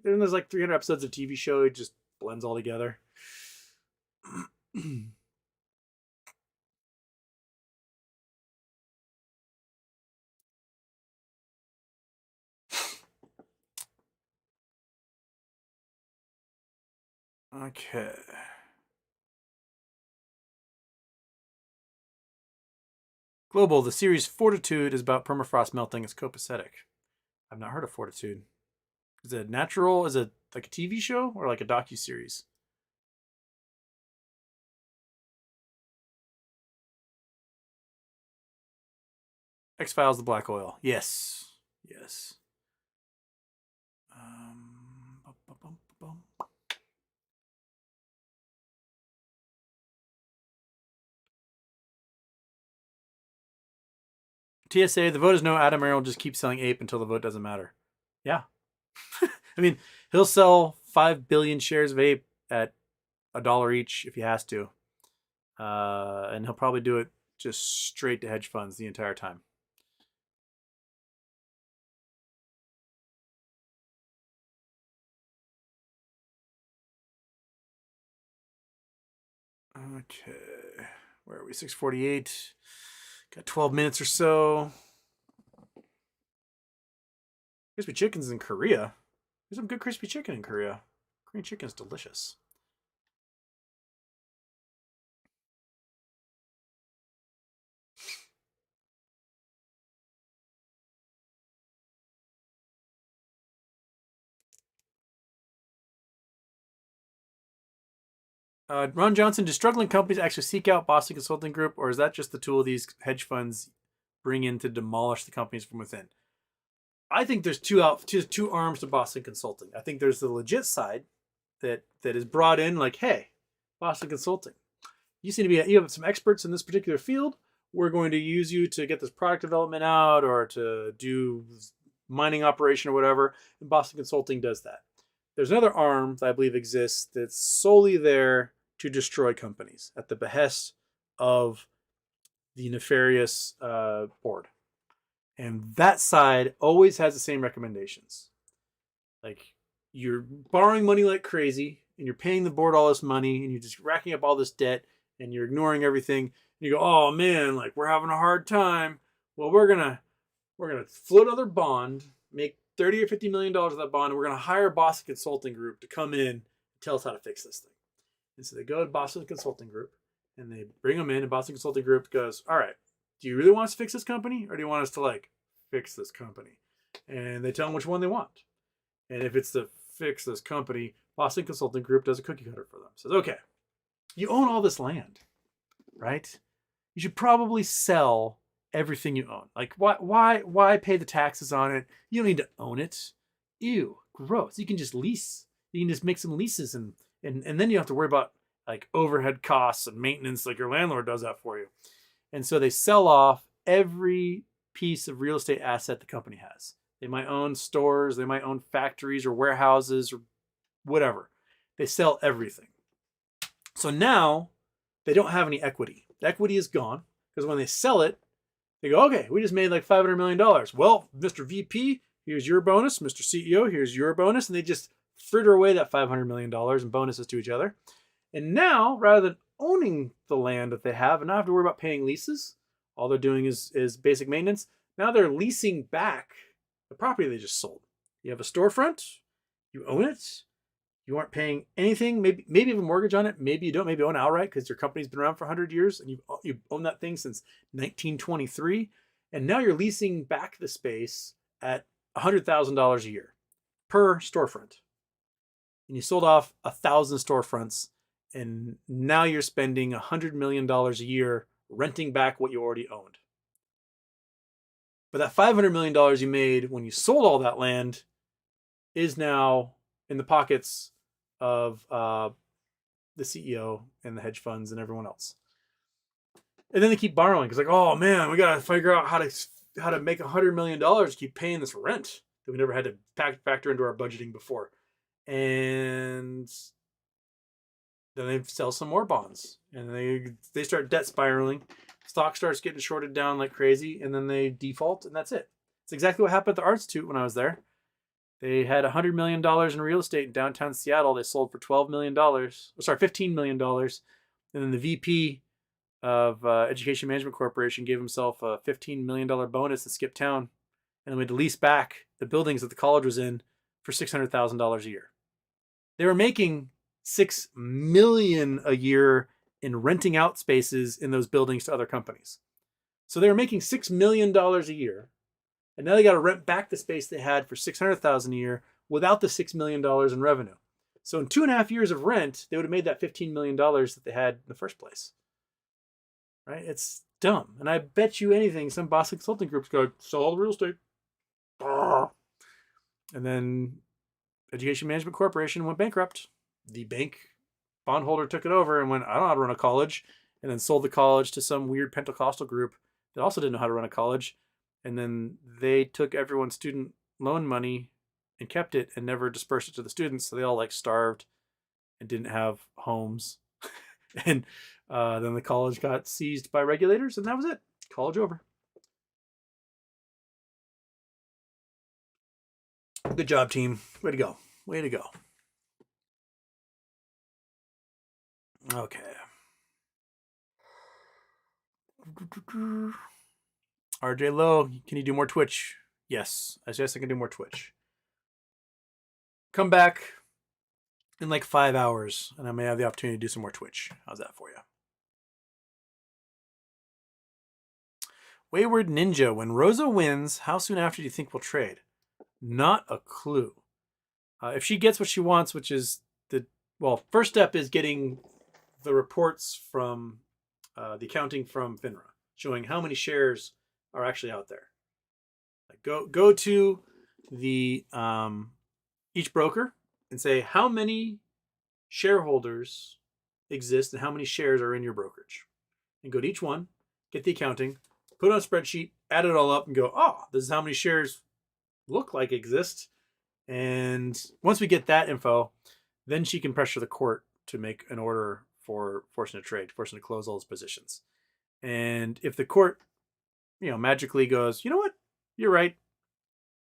There's like 300 episodes of TV show. It just blends all together. Okay. Global, the series Fortitude is about permafrost melting. It's copacetic. I've not heard of Fortitude. Is it natural? Is it like a TV show or like a docu-series? X-Files, the Black Oil. Yes. Yes. Bum, bum, bum, bum. TSA, the vote is no. Adam Aaron will just keep selling APE until the vote doesn't matter. Yeah. I mean, he'll sell 5 billion shares of APE at $1 each if he has to. And he'll probably do it just straight to hedge funds the entire time. Okay. Where are we? 6:48. Got 12 minutes or so. Crispy chicken's in Korea. There's some good crispy chicken in Korea. Korean chicken's delicious. Ron Johnson, do struggling companies actually seek out Boston Consulting Group, or is that just the tool these hedge funds bring in to demolish the companies from within? I think there's two arms to Boston Consulting. I think there's the legit side that is brought in, like, hey, Boston Consulting, you have some experts in this particular field. We're going to use you to get this product development out or to do mining operation or whatever. And Boston Consulting does that. There's another arm that I believe exists that's solely there to destroy companies at the behest of the nefarious board. And that side always has the same recommendations. Like, you're borrowing money like crazy and you're paying the board all this money and you're just racking up all this debt and you're ignoring everything. And you go, oh man, like, we're having a hard time. Well, we're gonna float another bond, make $30 or $50 million of that bond, and we're gonna hire Boston Consulting Group to come in and tell us how to fix this thing. And so they go to Boston Consulting Group and they bring them in, and Boston Consulting Group goes, all right, do you really want us to fix this company, or do you want us to like fix this company? And they tell them which one they want. And if it's to fix this company, Boston Consulting Group does a cookie cutter for them. Says, okay, you own all this land, right? You should probably sell everything you own. Like, why pay the taxes on it? You don't need to own it. Ew, gross. You can just lease. You can just make some leases and then you don't have to worry about like overhead costs and maintenance, like your landlord does that for you. And so they sell off every piece of real estate asset the company has. They might own stores, they might own factories or warehouses or whatever. They sell everything. So now they don't have any equity. The equity is gone because when they sell it, they go, okay, we just made like $500 million. Well, Mr. VP, here's your bonus. Mr. CEO, here's your bonus. And they just fritter away that $500 million in bonuses to each other. And now, rather than owning the land that they have and not have to worry about paying leases, all they're doing is basic maintenance. Now they're leasing back the property they just sold. You have a storefront, you own it, you aren't paying anything, maybe even a mortgage on it, maybe you don't, maybe you own it outright because your company's been around for 100 years and you've owned that thing since 1923, and now you're leasing back the space at $100,000 a year per storefront. And you sold off 1,000 storefronts, and now you're spending $100 million a year renting back what you already owned. But that $500 million you made when you sold all that land is now in the pockets of the CEO and the hedge funds and everyone else. And then they keep borrowing. It's like, oh man, we got to figure out how to make $100 million to keep paying this rent that we never had to factor into our budgeting before. And then they sell some more bonds and they start debt spiraling. Stock starts getting shorted down like crazy, and then they default, and that's it. It's exactly what happened at the Art Institute when I was there. They had $100 million in real estate in downtown Seattle. They sold for $12 million. Sorry, $15 million. And then the VP of Education Management Corporation gave himself a $15 million bonus to skip town, and we had to lease back the buildings that the college was in for $600,000 a year. They were making $6 million a year in renting out spaces in those buildings to other companies. So they were making $6 million a year, and now they got to rent back the space they had for $600,000 a year without the $6 million in revenue. So in 2.5 years of rent, they would have made that $15 million that they had in the first place. Right? It's dumb. And I bet you anything, some Boston consulting groups go, sell all the real estate. And then Education Management Corporation went bankrupt. The bank bondholder took it over and went, I don't know how to run a college, and then sold the college to some weird Pentecostal group that also didn't know how to run a college. And then they took everyone's student loan money and kept it and never dispersed it to the students. So they all like starved and didn't have homes. And then the college got seized by regulators, and that was it. College over. Good job, team. Way to go. Way to go. Okay. RJ Lowe, can you do more Twitch? Yes. I guess I can do more Twitch. Come back in like 5 hours, and I may have the opportunity to do some more Twitch. How's that for you? Wayward Ninja, when Rosa wins, how soon after do you think we'll trade? Not a clue. If she gets what she wants, which is first step is getting the reports from the accounting from FINRA showing how many shares are actually out there. Go to the each broker and say how many shareholders exist and how many shares are in your brokerage. And go to each one, get the accounting, put it on a spreadsheet, add it all up, and go, this is how many shares look like exist. And once we get that info, then she can pressure the court to make an order for forcing a trade, forcing to close all those positions. And if the court, magically goes, you know what, you're right,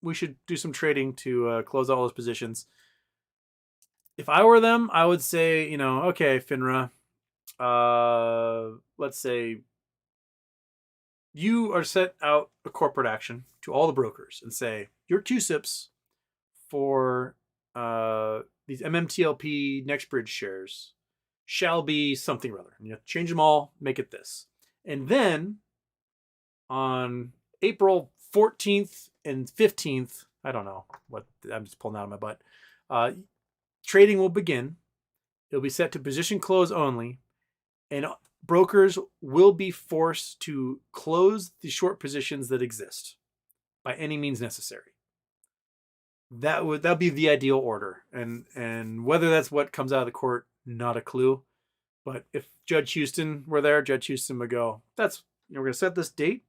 we should do some trading to close all those positions. If I were them, I would say, okay, FINRA, let's say you are set out a corporate action to all the brokers and say, your QSIPs for these MMTLP NextBridge shares shall be something or other. And you change them all, make it this. And then on April 14th and 15th, I don't know what, I'm just pulling out of my butt, trading will begin. It'll be set to position close only, and brokers will be forced to close the short positions that exist by any means necessary. That'll be the ideal order, and whether that's what comes out of the court, not a clue. But if Judge Houston were there, Judge Houston would go, we're going to set this date.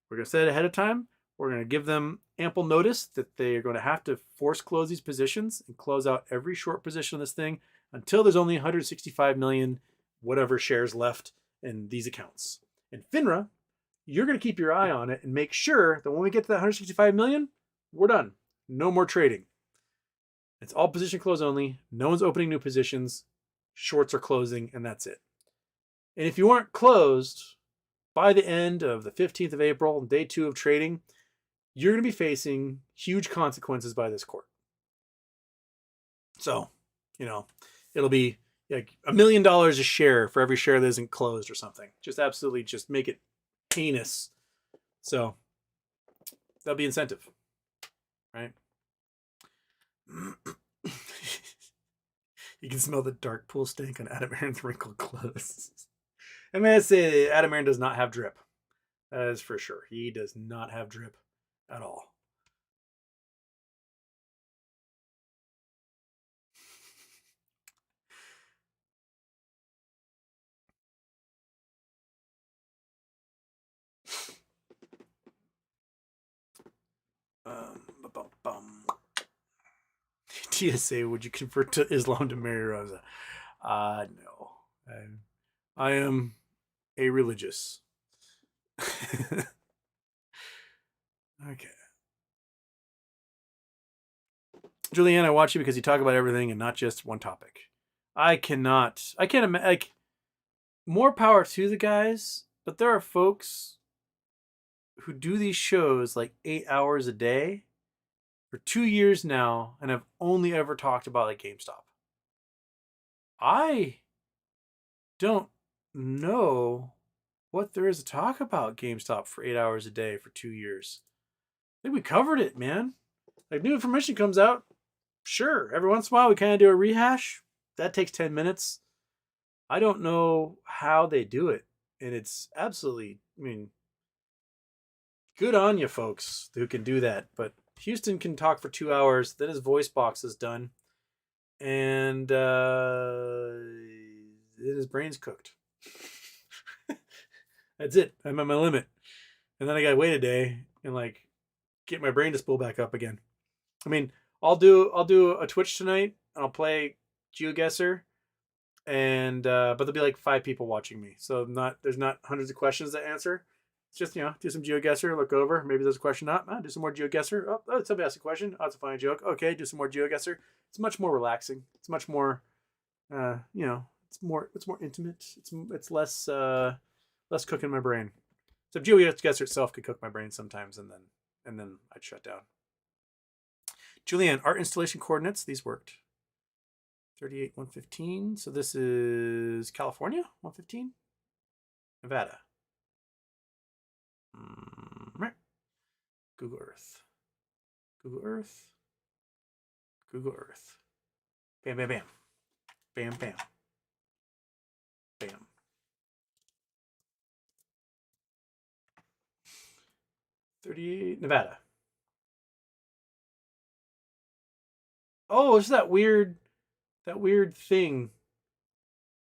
We're going to set it ahead of time. We're going to give them ample notice that they are going to have to force close these positions and close out every short position on this thing until there's only 165 million whatever shares left in these accounts. And FINRA, you're going to keep your eye on it and make sure that when we get to that 165 million, we're done. No more trading. It's all position close only. No one's opening new positions. Shorts are closing, and that's it. And if you aren't closed by the end of the 15th of April, day 2 of trading, you're going to be facing huge consequences by this court. So, it'll be like $1 million a share for every share that isn't closed or something. Just absolutely just make it heinous. So that'll be incentive, right? You can smell the dark pool stank on Adam Aaron's wrinkled clothes. I mean, I'd say Adam Aaron does not have drip. That is for sure. He does not have drip at all. TSA, would you convert to Islam to marry Rosa? No. I am a religious. Okay. Julianne, I watch you because you talk about everything and not just one topic. I can't imagine, more power to the guys, but there are folks who do these shows like 8 hours a day for 2 years now and have only ever talked about like GameStop. I don't know what there is to talk about GameStop for 8 hours a day for 2 years. I think we covered it, man. Like, new information comes out. Sure, every once in a while we kind of do a rehash. That takes 10 minutes. I don't know how they do it. And it's absolutely, I mean, good on you folks who can do that. But Houston can talk for 2 hours, then his voice box is done, and then his brain's cooked. That's it. I'm at my limit. And then I gotta wait a day and like get my brain to spool back up again. I mean, I'll do a Twitch tonight. I'll play GeoGuessr, and but there'll be like 5 people watching me, so there's not hundreds of questions to answer. It's just, do some GeoGuessr, look over, maybe there's a question. Do some more GeoGuessr. Oh, somebody asked a question. Oh, it's a funny joke. Okay, do some more GeoGuessr. It's much more relaxing. It's much more, it's more intimate. It's less cooking my brain. So GeoGuessr itself could cook my brain sometimes, and then I'd shut down. Julianne, art installation coordinates. These worked. 38, 115. So this is California, 115. Nevada. Google Earth. Google Earth. Google Earth. Bam, bam, bam. Bam, bam. Bam. .38 Nevada. Oh, it's that weird thing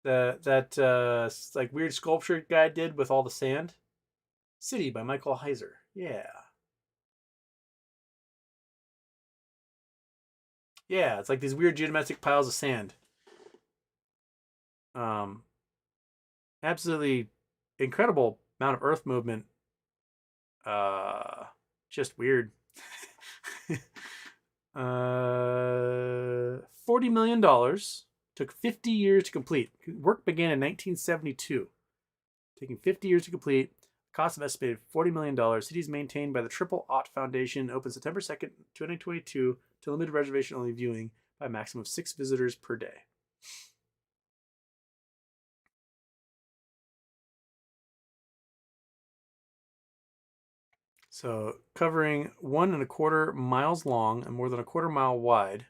that like weird sculpture guy did with all the sand. City by Michael Heiser. Yeah. Yeah, it's like these weird geometric piles of sand. Absolutely incredible amount of earth movement. Just weird. $40 million. Took 50 years to complete. Work began in 1972. Taking 50 years to complete. Cost of estimated $40 million. Cities maintained by the Triple Ott Foundation. Open September 2nd, 2022 to limited reservation only viewing by a maximum of 6 visitors per day. So covering 1.25 miles long and more than a quarter mile wide.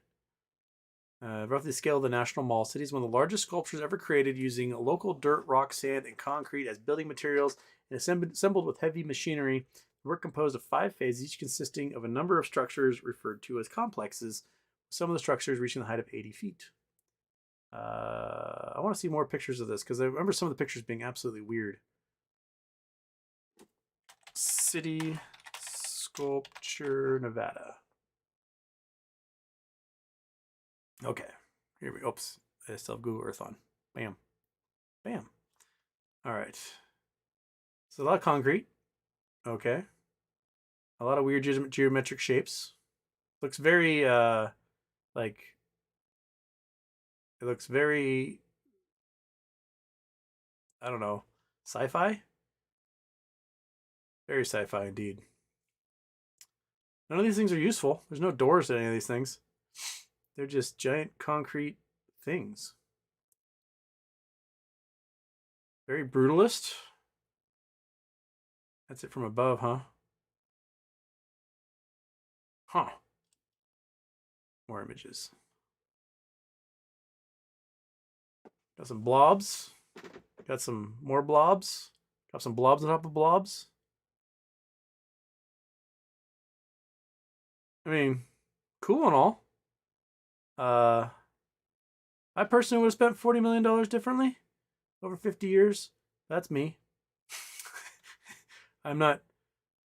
Roughly the scale of the National Mall. City is one of the largest sculptures ever created using local dirt, rock, sand, and concrete as building materials and assembled with heavy machinery. The work composed of 5 phases, each consisting of a number of structures referred to as complexes, some of the structures reaching the height of 80 feet. I want to see more pictures of this because I remember some of the pictures being absolutely weird. City Sculpture, Nevada. Okay, here we go. Oops, I still have Google Earth on. Bam. Bam. All right. So a lot of concrete. Okay. A lot of weird geometric shapes. Looks very, like, it looks very, I don't know, sci-fi? Very sci-fi indeed. None of these things are useful. There's no doors to any of these things. They're just giant concrete things. Very brutalist. That's it from above, huh? Huh. More images. Got some blobs. Got some more blobs. Got some blobs on top of blobs. I mean, cool and all. I personally would have spent $40 million differently over 50 years. That's me. I'm not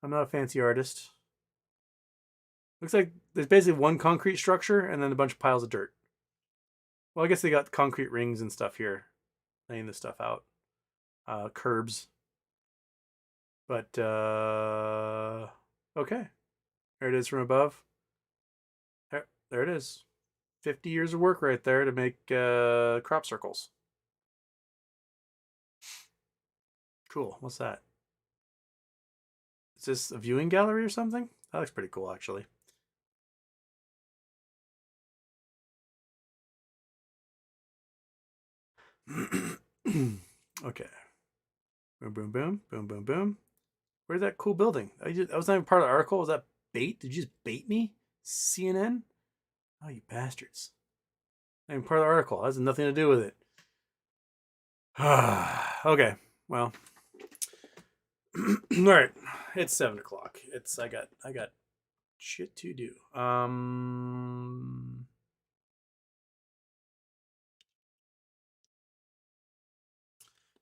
a fancy artist. Looks like there's basically one concrete structure and then a bunch of piles of dirt. Well, I guess they got concrete rings and stuff here, laying this stuff out. Curbs. But okay. There it is from above. There it is. 50 years of work right there to make crop circles. Cool. What's that? Is this a viewing gallery or something? That looks pretty cool, actually. Okay. Boom, boom, boom, boom, boom, boom. Where's that cool building? I was not even part of the article. Was that bait? Did you just bait me? CNN? Oh, you bastards. Not even part of the article. That has nothing to do with it. Okay. Well. All right. It's 7 o'clock. I got shit to do.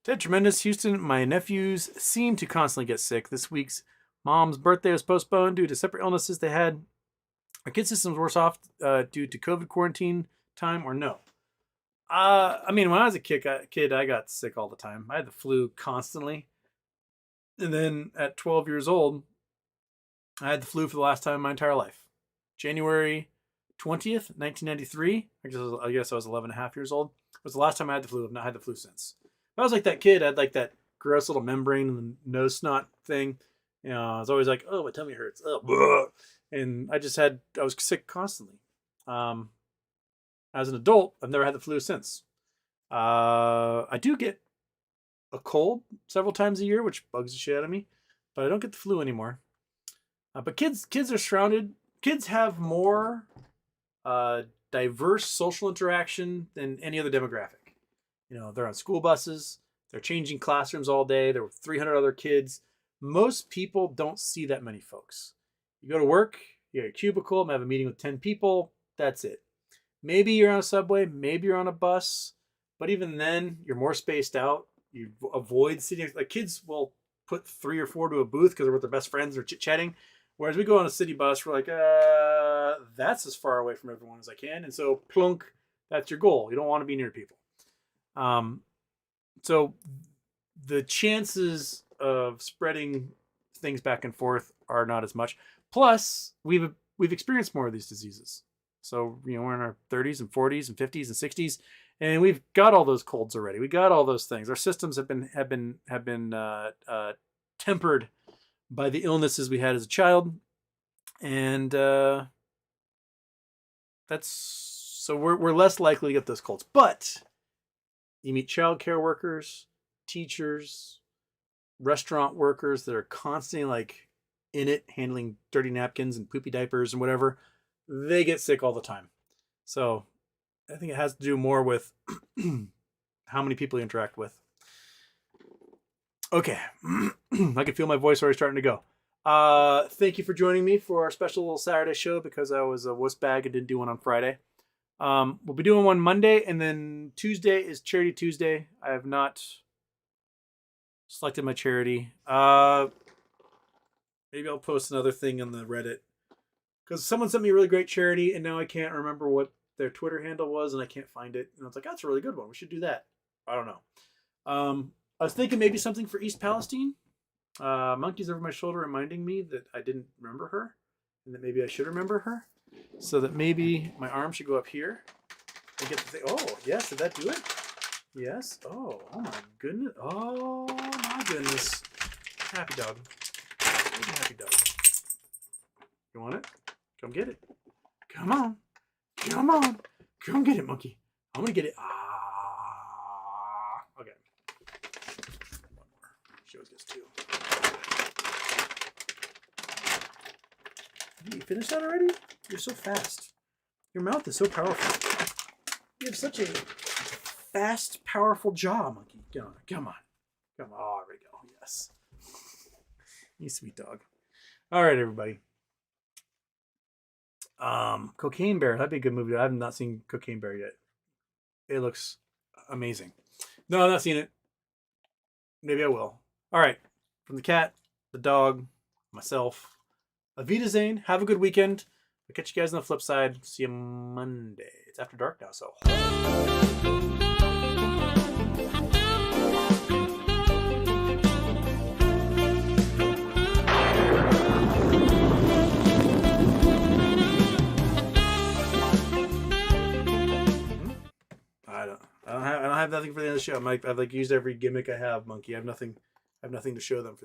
Ted Tremendous, Houston, my nephews seem to constantly get sick. This week's mom's birthday was postponed due to separate illnesses they had. Our kid system's worse off due to COVID quarantine time or no? I mean, when I was a kid, I got sick all the time. I had the flu constantly. And then at 12 years old, I had the flu for the last time in my entire life. January 20th, 1993. I guess I was 11 and a half years old. It was the last time I had the flu. I've not had the flu since. I was like that kid. I had like that gross little membrane and the nose snot thing. You know, I was always like, oh, my tummy hurts. Oh, and I was sick constantly. As an adult, I've never had the flu since. I do get a cold several times a year, which bugs the shit out of me, but I don't get the flu anymore. But kids are surrounded. Kids have more diverse social interaction than any other demographic. You know, they're on school buses. They're changing classrooms all day. There were 300 other kids. Most people don't see that many folks. You go to work, you have a cubicle, have a meeting with 10 people. That's it. Maybe you're on a subway. Maybe you're on a bus. But even then, you're more spaced out. You avoid sitting. Like kids will put 3 or 4 to a booth because they're with their best friends or chit-chatting. Whereas we go on a city bus, we're like, that's as far away from everyone as I can. And so, plunk, that's your goal. You don't want to be near people. So the chances of spreading things back and forth are not as much. Plus, we've experienced more of these diseases. So, you know, we're in our 30s and 40s and 50s and 60s, and we've got all those colds already. We got all those things. Our systems have been tempered by the illnesses we had as a child, and we're less likely to get those colds. But you meet childcare workers, teachers, restaurant workers that are constantly like in it, handling dirty napkins and poopy diapers and whatever. They get sick all the time. So I think it has to do more with how many people you interact with. Okay. I can feel my voice already starting to go. Thank you for joining me for our special little Saturday show because I was a wuss bag and didn't do one on Friday. We'll be doing one Monday, and then Tuesday is Charity Tuesday. I have not selected my charity. Maybe I'll post another thing on the Reddit because someone sent me a really great charity, and now I can't remember what their Twitter handle was, and I can't find it. And I was like, that's a really good one. We should do that. I don't know. I was thinking maybe something for East Palestine. Monkey's over my shoulder reminding me that I didn't remember her, and that maybe I should remember her. So that maybe my arm should go up here and get the thing. Oh, yes. Did that do it? Yes. Oh my goodness. Oh my goodness. Happy dog. Happy dog. You want it? Come get it. Come on. Come on. Come get it, monkey. I'm going to get it. Okay. One more. She always gets 2. You finished that already? You're so fast. Your mouth is so powerful. You have such a fast, powerful jaw, monkey. Come on. Oh, there we go. Yes. You sweet dog. All right, everybody. Cocaine Bear. That'd be a good movie. I have not seen Cocaine Bear yet. It looks amazing. No, I've not seen it. Maybe I will. All right. From the cat, the dog, myself. Avita Zane. Have a good weekend. I'll catch you guys on the flip side. See you Monday. It's after dark now, so. I don't have nothing for the end of the show. I've used every gimmick I have, monkey. I have nothing to show them for